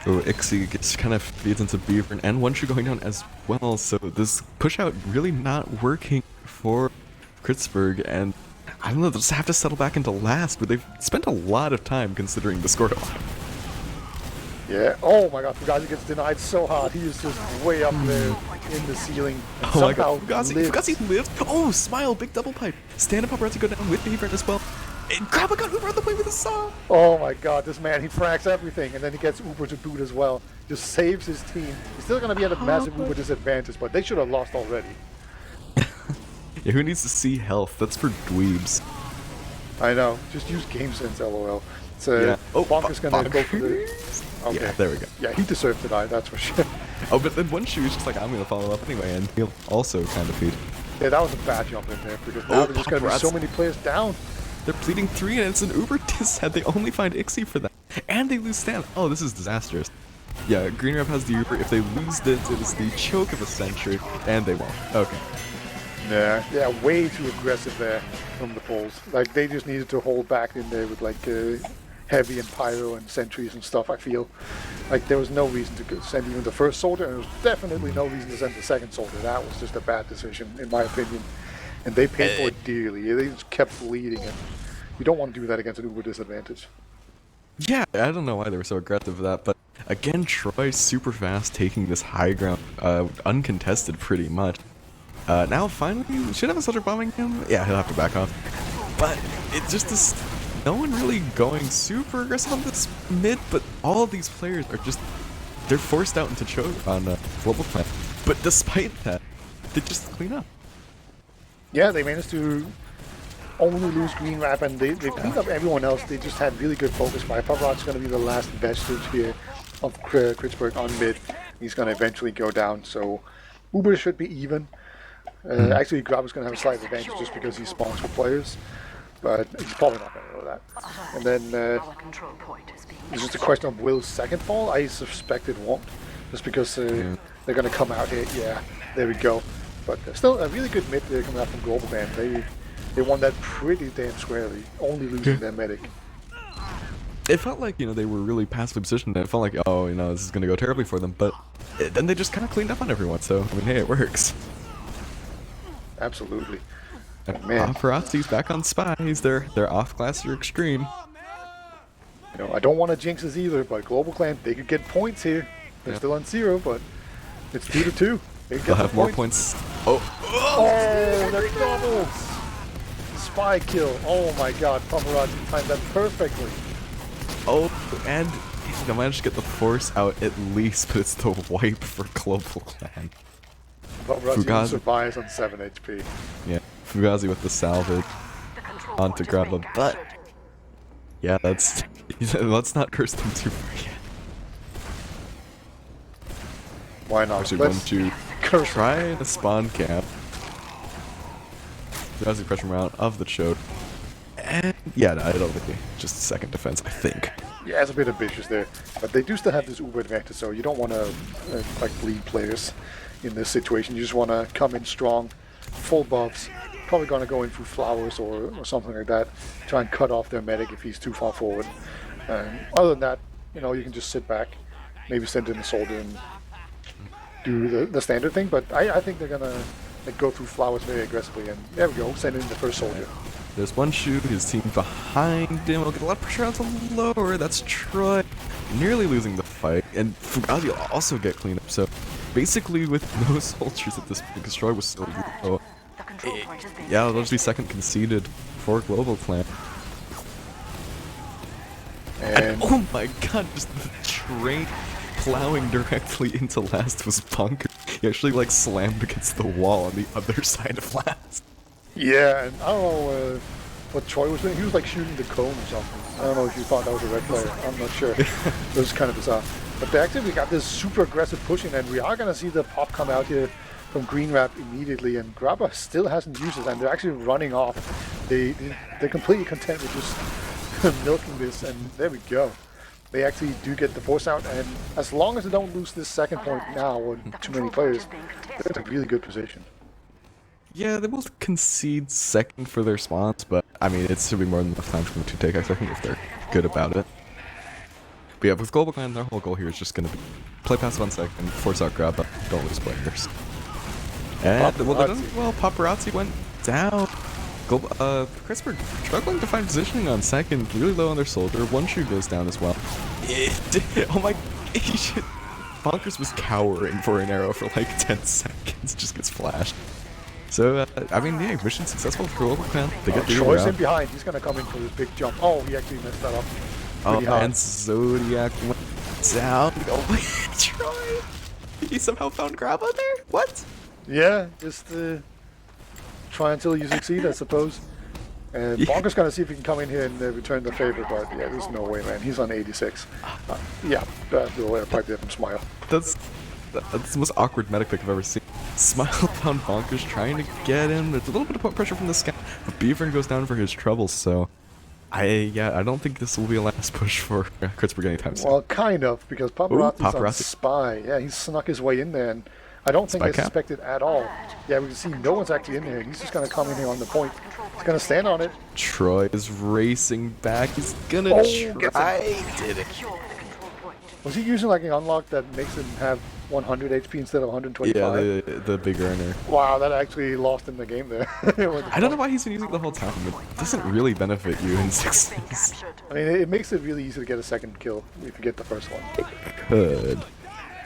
Oh, Ixie gets kind of feeds into Beaver and one shoe going down as well, so this push out really not working for KRITZBERG, and I don't know, they'll just have to settle back into last, but they've spent a lot of time considering the score. Yeah, oh my god, Fugazi gets denied so hard. He is just way up there in the ceiling. And Oh my god, lives. Fugazi lives! Oh, smile, big double pipe! Stand up paparazzi go down with Beaver as well. And Grabba got Uber on the way with a saw! Oh my god, this man, he frags everything, and then he gets Uber to boot as well. Just saves his team. He's still going to be at a massive Uber disadvantage, but they should have lost already. Yeah, who needs to see health? That's for dweebs. I know, just use game sense, lol. So, Yeah. Oh, Bonker's going to go for the... Okay. Yeah, there we go. Yeah, he deserved to die, that's for sure. Oh, but then one shoe is just like, I'm gonna follow up anyway, and he'll also kind of feed. Yeah, that was a bad jump in there, because now there's just going to be so many players down. They're pleading 3 and it's an Uber dishead. They only find Ixie for that. And they lose Stan. Oh, this is disastrous. Yeah, Green Rep has the Uber. If they lose this, it is the choke of a century, and they won't. Okay. Yeah, way too aggressive there from the Poles. Like, they just needed to hold back in there with, like, heavy and pyro and sentries and stuff, I feel. Like, there was no reason to send even the first soldier, and there was definitely no reason to send the second soldier. That was just a bad decision, in my opinion. And they paid for it dearly. They just kept bleeding, and you don't want to do that against an Uber disadvantage. Yeah, I don't know why they were so aggressive with that, but again, Troy super fast taking this high ground, uncontested pretty much. Now finally, should have a soldier bombing him? Yeah, he'll have to back off. But it just is no one really going super aggressive on this mid, but all of these players are just, they're forced out into choke on GlobalClan. But despite that, they just clean up. Yeah, they managed to only lose Green Wrap, and they cleaned up everyone else. They just had really good focus. My Paparazzi's going to be the last vestige here of KRITZBERG on mid. He's going to eventually go down, so Uber should be even. Actually, Grabba's going to have a slight advantage just because he spawns for players, but he's probably not going to know that. And then it's just a question of Will's second fall. I suspect it won't, just because they're going to come out here. Yeah, there we go. But still a really good mid coming out from GlobalClan. They won that pretty damn squarely, only losing their medic. It felt like, you know, they were really passively positioned, and it felt like, oh, you know, this is going to go terribly for them, but then they just kind of cleaned up on everyone, so, I mean, hey, it works. Absolutely. And Man. Paparazzi's back on spies. They're off class or extreme. You know, I don't want to jinx this either, but GlobalClan, they could get points here. They're still on 0, but it's 2-2. They'll have more points. Oh, that doubles! Spy kill. Oh my god, Paparazzi timed that perfectly. oh, and they managed to get the force out at least, but it's the wipe for GlobalClan. Paparazzi survives on 7 HP. Yeah, Fugazi with the salvage onto Grabba, but yeah, let's not curse them too far yet. Why not? Actually, one, two, try a spawn camp. Fugazi pressure round of the choke. And yeah, no, it'll be just second defense, I think. Yeah, it's a bit ambitious there, but they do still have this Uber advantage, so you don't want to like bleed players in this situation. You just want to come in strong, full buffs, probably going to go in through flowers or something like that, try and cut off their medic if he's too far forward. Other than that, you know, you can just sit back, maybe send in a soldier and do the standard thing, but I think they're going to go through flowers very aggressively, and there we go, send in the first soldier. There's one shoot, his team behind him will get a lot of pressure out the lower, that's Troy, nearly losing the fight, and Fugazi will also get cleaned up, so basically with no soldiers at this point, because Troy was so low, yeah, it'll just be second conceded for GlobalClan. And oh my god, just the train plowing directly into last was bunker. He actually like slammed against the wall on the other side of last. Yeah, and I don't know what Troy was doing. He was like shooting the cone or something. I don't know if you thought that was a red player. I'm not sure. It was kind of bizarre. But they actually got this super aggressive pushing, and we are going to see the pop come out here from Green Wrap immediately, and Grabba still hasn't used it, and they're actually running off. They're completely content with just milking this, and there we go. they actually do get the force out, and as long as they don't lose this second point now on too many players, they're in a really good position. Yeah, they will concede second for their spawns, but I mean, it should be more than enough time for them to take a second if they're good about it. But yeah, with GlobalClan, their whole goal here is just going to be play passive on second, force out grab, but don't lose players. And Paparazzi went down. KRITZBERG struggling to find positioning on second, really low on their soldier. One shoe goes down as well. Oh my, Bonkers was cowering for an arrow for like 10 seconds, just gets flashed. So, I mean, yeah, mission successful for GlobalClan. They get the Troy's in behind. He's going to come in for this big jump. Oh, he actually messed that up. Oh, and Zodiac went down. Oh my, Troy! He somehow found Grab on there? What? Yeah, just try until you succeed, I suppose. And Bonker's going to see if he can come in here and return the favor, but yeah, there's no way, man. He's on 86. Yeah, we'll probably have him smile. That's the most awkward medic pick I've ever seen. Smile found Bonkers trying to get him. There's a little bit of pressure from the scout, but Beaver goes down for his troubles, so I don't think this will be a last push for KRITZBERG anytime soon. Well, kind of, because Paparazzi's on spy. Yeah, he snuck his way in there, and I don't think they suspected at all. Yeah, we can see no one's actually in there. He's just going to come in here on the point. He's going to stand on it. Troy is racing back. He's going to try. Did it. Was he using like an unlock that makes him have 100 HP instead of 125? Yeah, the big earner. Wow, that actually lost him the game there. I don't know why he's been using it the whole time. It doesn't really benefit you in 6. I mean, it makes it really easy to get a second kill if you get the first one. It could.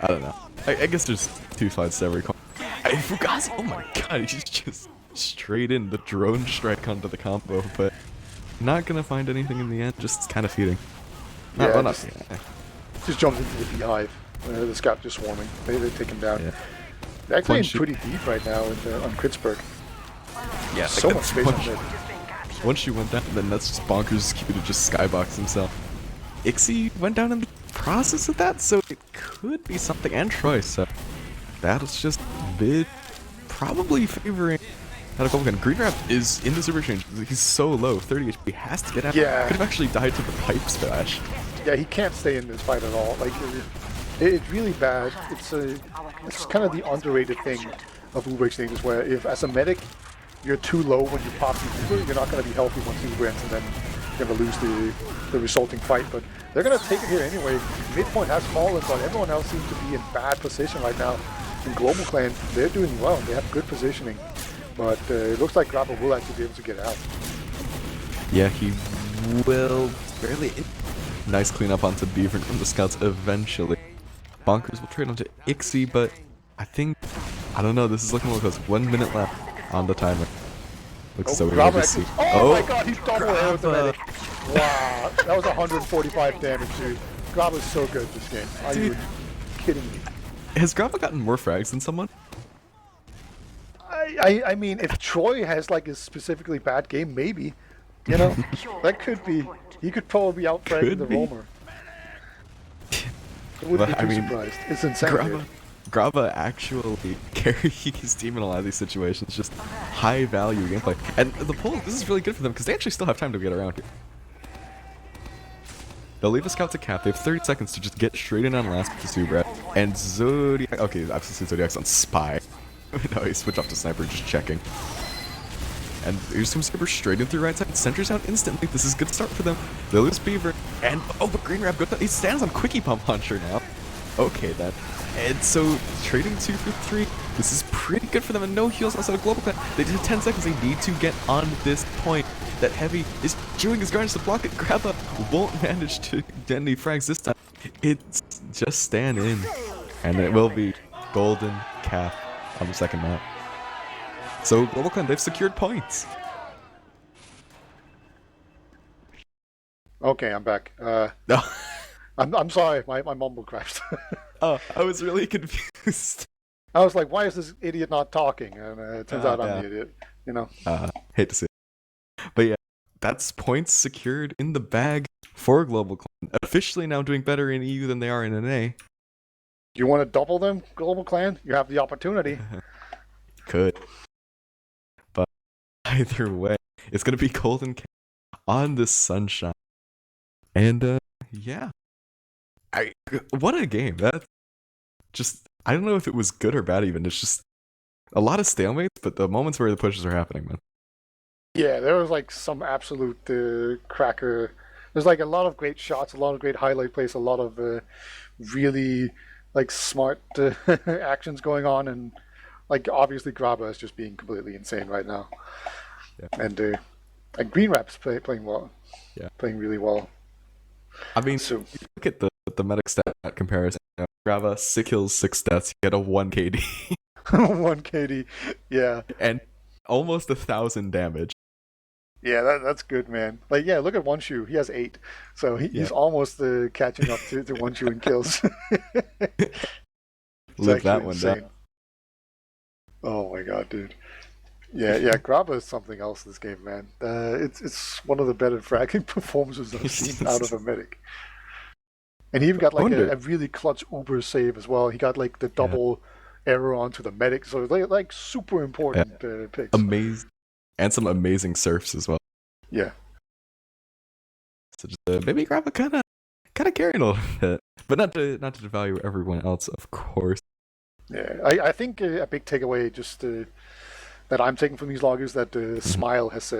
I don't know. I guess there's 2 sides to every coin. Fugazi, oh my god, he's just straight in the drone strike onto the combo, but not gonna find anything in the end, just kind of feeding. Just jumps into the beehive. The scout just swarming. They take him down. Yeah. They're actually in pretty deep right now on KRITZBERG. Yeah, so much space on mid. Once you went down, then that's just Bonkers' cue to just skybox himself. Ixie went down in the process of that, so it could be something. And Troy, so that was just mid, probably favoring out of GlobalClan. Green Wrap is in the super exchange. He's so low, 30 HP. He has to get out. Yeah. Could have actually died to the pipe splash. Yeah, he can't stay in this fight at all. Like, it's really bad. It's kind of the underrated thing of Uber exchanges, where if as a medic you're too low when you pop the Uber, you're not going to be healthy once Uber ends, and then you're going to lose the resulting fight. But they're going to take it here anyway. Midpoint has fallen, but everyone else seems to be in bad position right now. In GlobalClan, they're doing well. They have good positioning, but it looks like Grapple will actually be able to get out. Yeah, he will barely. Nice cleanup onto Beaver from the scouts eventually. Bonkers will trade onto Ixie, but I don't know, this is looking a little close. 1 minute left on the timer. Looks so weird to see. Oh my god, he double arrowed the medic. Wow, that was 145 damage, dude. Grab is so good this game. Are you kidding me? Has Grappa gotten more frags than someone? I mean, if Troy has like a specifically bad game, maybe. You know, that could be. He could probably out-frag the Roamer. I wouldn't be too surprised. It's insane. Grava actually carries his team in a lot of these situations. Just high-value gameplay. And the poll, this is really good for them because they actually still have time to get around here. They'll leave a scout to cap. They have 30 seconds to just get straight in on last with the Subrat. And Zodiac... Okay, obviously Zodiac's on Spy. No, he switched off to Sniper, just checking. And here's some Sniper straight in through right side. Sentries out instantly. This is a good start for them. They lose Beaver. And, oh, but Green Wrap, he stands on Quickie Pump Launcher now. Okay, then. And so, trading 2 for 3. This is pretty good for them. And no heals outside of GlobalClan. They did 10 seconds. They need to get on this point. That Heavy is doing his gardens to block it. Grappa won't manage to get any frags this time. It's just stand in. And it will be Golden Calf on the second map. So, GlobalClan, they've secured points. Okay, I'm back. No. I'm sorry, my mumble crashed. Oh, I was really confused. I was like, why is this idiot not talking? And it turns out I'm the idiot, you know. Hate to see it. But yeah, that's points secured in the bag for GlobalClan. Officially now doing better in EU than they are in NA. Do you want to double them, GlobalClan? You have the opportunity. Could. But either way, it's going to be Golden Calf on this sunshine. And, yeah. what a game! That just I don't know if it was good or bad. Even it's just a lot of stalemates, but the moments where the pushes are happening, man. Yeah, there was like some absolute cracker. There's like a lot of great shots, a lot of great highlight plays, a lot of really like smart actions going on, and like obviously Graba is just being completely insane right now. Yeah. And Green Rap's playing well. Yeah. Playing really well. I mean, So look at the medic stat comparison. Grava 6 kills, 6 stats. You get a 1 KD 1 KD, yeah. and almost 1,000 damage. Yeah, that's good, man. Like, yeah, look at One Shoe. He has 8, so he's almost catching up to One Shoe in kills. Live that one insane. down. Oh my god, dude. Yeah, Graba is something else in this game, man. It's one of the better fragging performances I've seen out of a medic. And he even got like a really clutch Uber save as well. He got like the double arrow onto the medic, so like super important picks. Amazing, and some amazing surfs as well. Yeah. So just maybe Graba kind of carrying a little bit, but not to devalue everyone else, of course. Yeah, I think a big takeaway just that I'm taking from these loggers that Smile has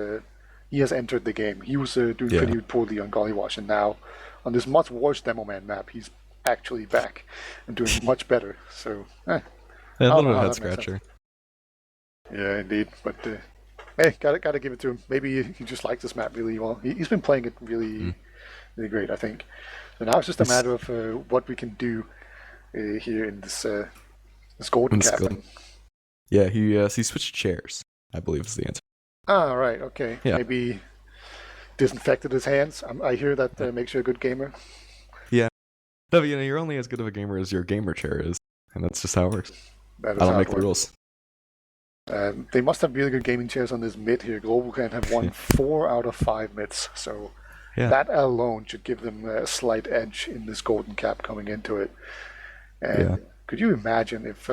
he has entered the game. He was doing pretty poorly on Gollywash, and now on this much worse Demo Man map, he's actually back and doing much better. So, a little head scratcher. Yeah, indeed. But hey, gotta give it to him. Maybe he just likes this map really well. He's been playing it really great, I think. So now it's just a matter of what we can do here in this golden cap. Yeah, he switched chairs, I believe is the answer. Ah, right, okay. Yeah. Maybe disinfected his hands. I hear that makes you a good gamer. Yeah. No, but, you're only as good of a gamer as your gamer chair is, and that's just how it works. I don't make the rules. They must have really good gaming chairs on this mid here. GlobalClan have won 4 out of 5 mids, so that alone should give them a slight edge in this golden cap coming into it. And could you imagine if,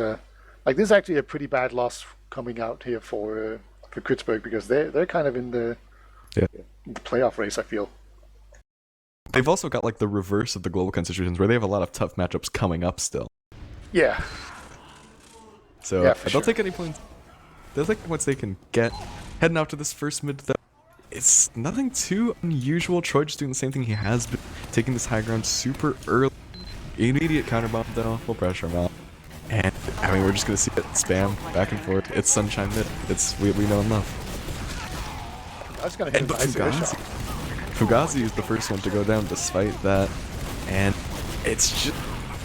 like, this is actually a pretty bad loss coming out here for KRITZBERG, because they're kind of in the playoff race, I feel. They've also got like the reverse of the GlobalClan situations where they have a lot of tough matchups coming up still. Yeah. So they'll take any points. They'll take the points they can get. Heading out to this first mid, though, it's nothing too unusual. Troy just doing the same thing he has been, taking this high ground super early. Immediate counter bomb though, full pressure him out. And I mean, we're just gonna see it spam back and forth. It's Sunshine mid. It's we know enough. I was gonna hit Fugazi is the first one to go down despite that, and it's just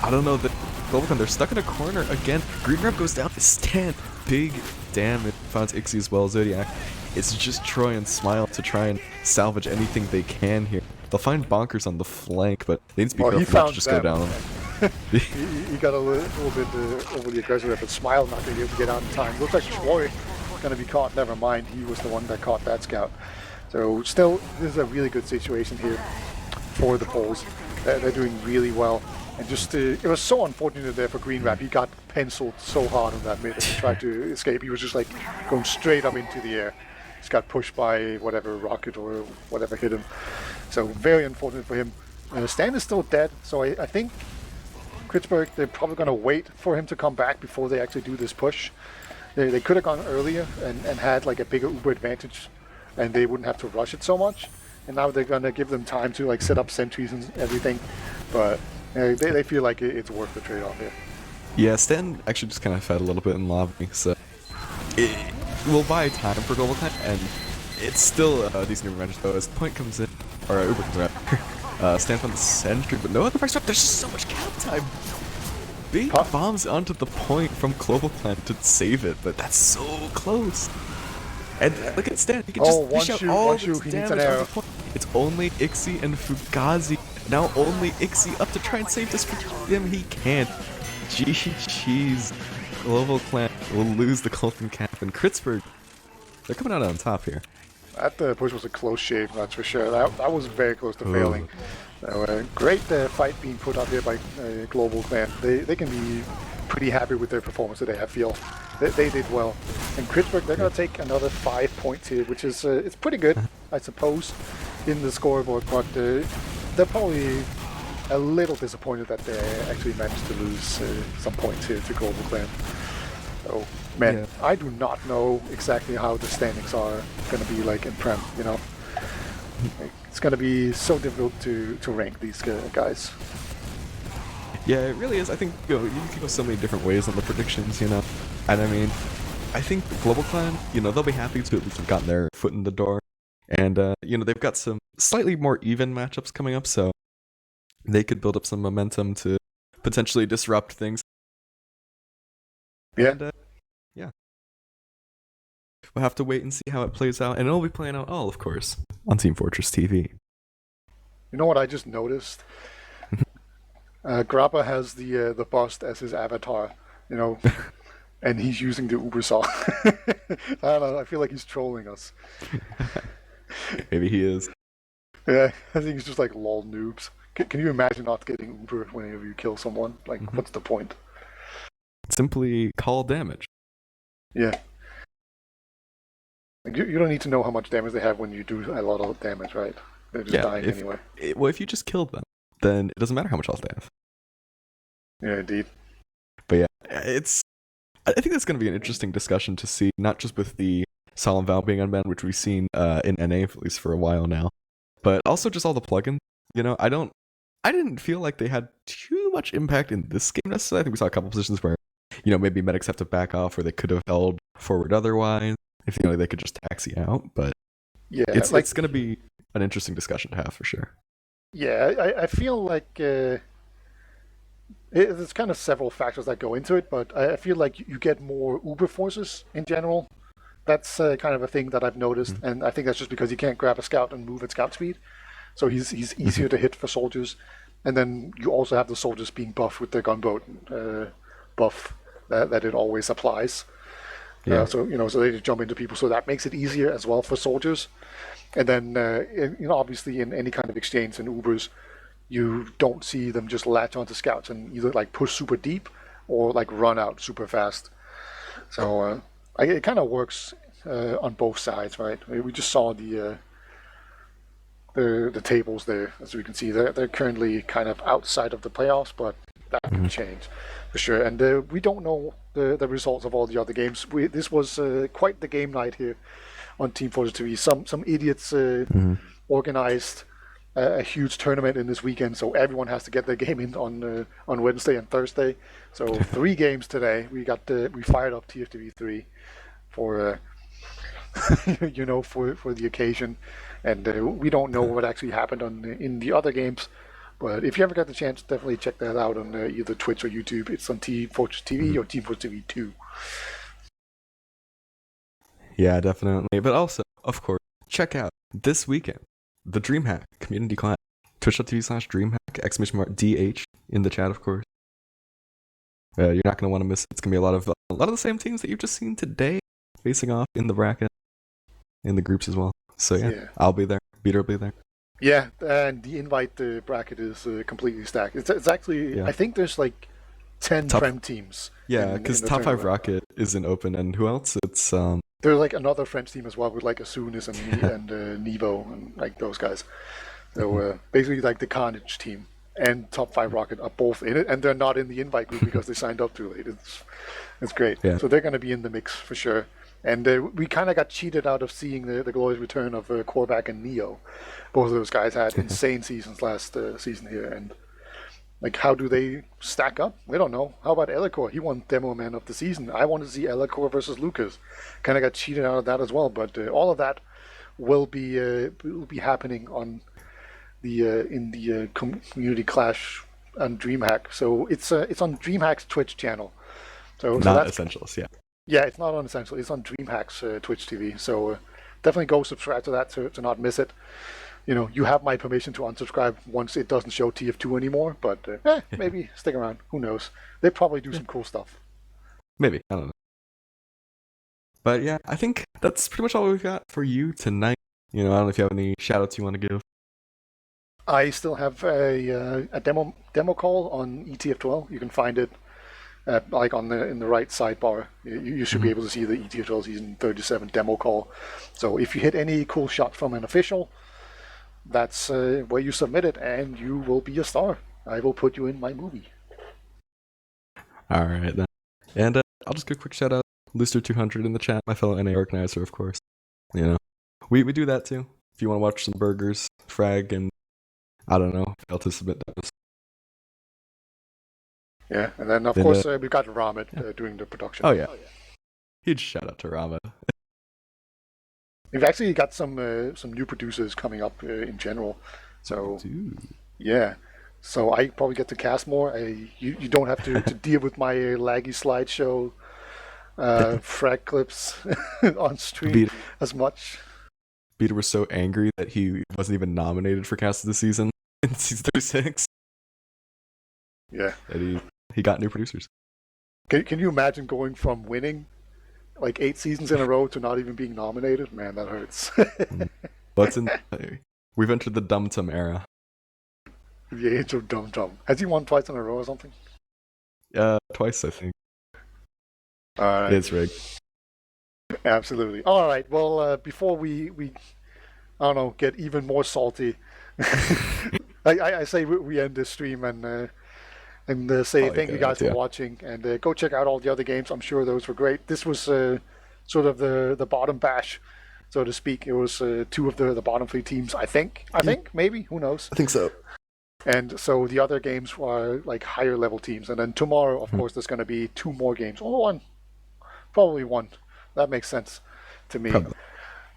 I don't know that GlobalClan, they're stuck in a corner again. Green Rep goes down to Stan. Big damage. Finds Ixie as well, Zodiac. It's just Troy and Smile to try and salvage anything they can here. They'll find Bonkers on the flank, but they need to be careful not to just go down. he got a little bit overly aggressive there, but Smile not going to be able to get out in time. Looks like Troy going to be caught. Never mind, he was the one that caught that scout. So still, this is a really good situation here for the Poles. They're doing really well. And just it was so unfortunate there for Green Rap. He got penciled so hard on that mid and he tried to escape. He was just like going straight up into the air. Just got pushed by whatever rocket or whatever hit him. So very unfortunate for him. Stan is still dead, so I think KRITZBERG, they're probably going to wait for him to come back before they actually do this push. They could have gone earlier and had like a bigger Uber advantage, and they wouldn't have to rush it so much. And now they're going to give them time to like set up sentries and everything, but they feel like it's worth the trade-off here. Yeah, Stan actually just kind of fed a little bit in lobby, so it will buy time for GlobalClan, and it's still a decent advantage though as the point comes in, or Uber comes around. Stan on the sentry, but no other price drop. There's just so much cap time. Big bombs onto the point from GlobalClan to save it, but that's so close. And look at Stan, he can just dish out all this damage on the point. It's only Ixie and Fugazi. Now only Ixie up to try and save this for him. He can't. GG's. GlobalClan will lose the golden cap, and KRITZBERG, they're coming out on top here. That push was a close shave, that's for sure. That was very close to failing. So, great fight being put up here by GlobalClan. They can be pretty happy with their performance today, I feel. They did well. And KRITZBERG, they're going to take another 5 points here, which is it's pretty good, I suppose, in the scoreboard. But they'll probably a little disappointed that they actually managed to lose some points here to GlobalClan. So, man, Yeah. I do not know exactly how the standings are going to be like in Prem, you know? It's going to be so difficult to rank these guys. Yeah, it really is. I think you can go so many different ways on the predictions, and I mean, I think GlobalClan, they'll be happy to at least have gotten their foot in the door, and they've got some slightly more even matchups coming up, so they could build up some momentum to potentially disrupt things. Yeah. And, yeah. We'll have to wait and see how it plays out, and it'll be playing out all, of course, on Team Fortress TV. You know what I just noticed? Grappa has the bust as his avatar, and he's using the Uber saw. I don't know, I feel like he's trolling us. Maybe he is. Yeah, I think he's just like lol noobs. Can you imagine not getting Uber whenever you kill someone? Like, what's the point? Simply call damage. Yeah. Like, you don't need to know how much damage they have when you do a lot of damage, right? They're just dying anyway. Well, if you just killed them, then it doesn't matter how much health they have. Yeah, indeed. But yeah, I think that's going to be an interesting discussion to see, not just with the Solemn Vow being unbanned, which we've seen in NA at least for a while now, but also just all the plugins. I didn't feel like they had too much impact in this game necessarily. I think we saw a couple positions where, maybe medics have to back off, or they could have held forward otherwise if they could just taxi out. But yeah, it's going to be an interesting discussion to have for sure. Yeah, I feel like there's kind of several factors that go into it, but I feel like you get more Uber forces in general. That's kind of a thing that I've noticed, and I think that's just because you can't grab a scout and move at scout speed, so he's easier to hit for soldiers. And then you also have the soldiers being buffed with their gunboat buff that it always applies. Yeah. So they just jump into people, so that makes it easier as well for soldiers. And then obviously in any kind of exchange in Ubers, you don't see them just latch onto scouts and either like push super deep or like run out super fast. So it kind of works on both sides, right? We just saw the tables there, as we can see. They're currently kind of outside of the playoffs, but that can change for sure. And we don't know the results of all the other games. This was quite the game night here on Team Fortress TV. Some idiots organized a huge tournament in this weekend, so everyone has to get their game in on Wednesday and Thursday. So 3 games today. We fired up TFTV3 for for the occasion, and we don't know what actually happened in the other games. But if you ever get the chance, definitely check that out on either Twitch or YouTube. It's on Team Fortress TV or Team Fortress TV 2. Yeah, definitely. But also, of course, check out this weekend the DreamHack Community Class. Twitch.tv/DreamHack! DH in the chat, of course. You're not going to want to miss it. It's going to be a lot of the same teams that you've just seen today facing off in the bracket, in the groups as well. So yeah. I'll be there. Beater will be there. Yeah, and the invite bracket is completely stacked. It's actually, I think there's like 10 Prem teams. Yeah, because Top 5 Rocket isn't open, and who else? It's there's like another French team as well with like Asunis and Nevo and like those guys. So basically like the Carnage team and Top 5 Rocket are both in it, and they're not in the invite group because they signed up too late. It's great. Yeah. So they're going to be in the mix for sure. And we kind of got cheated out of seeing the glorious return of Korvac and Neo. Both of those guys had insane seasons last season here, and like, how do they stack up? We don't know. How about Elikor? He won Demo Man of the season. I want to see Elikor versus Lucas. Kind of got cheated out of that as well, but all of that will be happening on in the community clash on DreamHack. So it's on DreamHack's Twitch channel. So not Essentials, yeah. Yeah, it's not on Essential. It's on DreamHack's Twitch TV. So definitely go subscribe to that to not miss it. You have my permission to unsubscribe once it doesn't show TF2 anymore, but maybe stick around. Who knows? They probably do some cool stuff. Maybe. I don't know. But yeah, I think that's pretty much all we've got for you tonight. I don't know if you have any shout-outs you want to give. I still have a demo call on ETF2L. You can find it like in the right sidebar. You should be able to see the ETF2L Season 37 demo call. So if you hit any cool shot from an official, that's where you submit it, and you will be a star. I will put you in my movie. All right then. And I'll just give a quick shout out, Looster200 in the chat, my fellow NA organizer, of course. You know, we do that too. If you want to watch some burgers, frag, and I don't know, fail to submit those. Yeah, and then of course we've got Rahmed doing the production. Oh yeah. Huge shout out to Rahmed. We've actually got some new producers coming up in general. So yeah, so I probably get to cast more. You don't have to deal with my laggy slideshow frag clips on stream as much. Beater was so angry that he wasn't even nominated for cast of the season in season 36. Yeah, that he got new producers. Can you imagine going from winning like 8 seasons in a row to not even being nominated? Man, that hurts. We've entered the Dum Tum era. The age of Dum Tum. Has he won twice in a row or something? Twice, I think. All right. It's rigged. Absolutely. All right. Well, before we I don't know, get even more salty, I say we end this stream and say thank you guys for watching, and go check out all the other games. I'm sure those were great. This was sort of the bottom bash, so to speak. It was 2 of the bottom 3 teams, I think, maybe, who knows. I think so. And so the other games were like higher level teams, and then tomorrow, of course, there's going to be 2 more games, or 1, probably 1. That makes sense to me. Probably.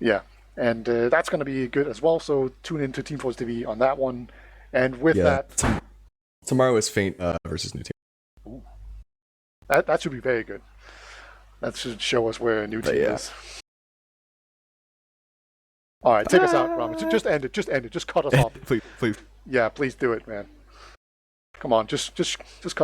Yeah, and that's going to be good as well. So tune into teamfortress.tv on that one, and with that. Tomorrow is Faint versus New Team. Ooh. That should be very good. That should show us where a new team is. All right, take us out, Rahmed. Just end it. Just cut us off. Please. Yeah, please do it, man. Come on, just cut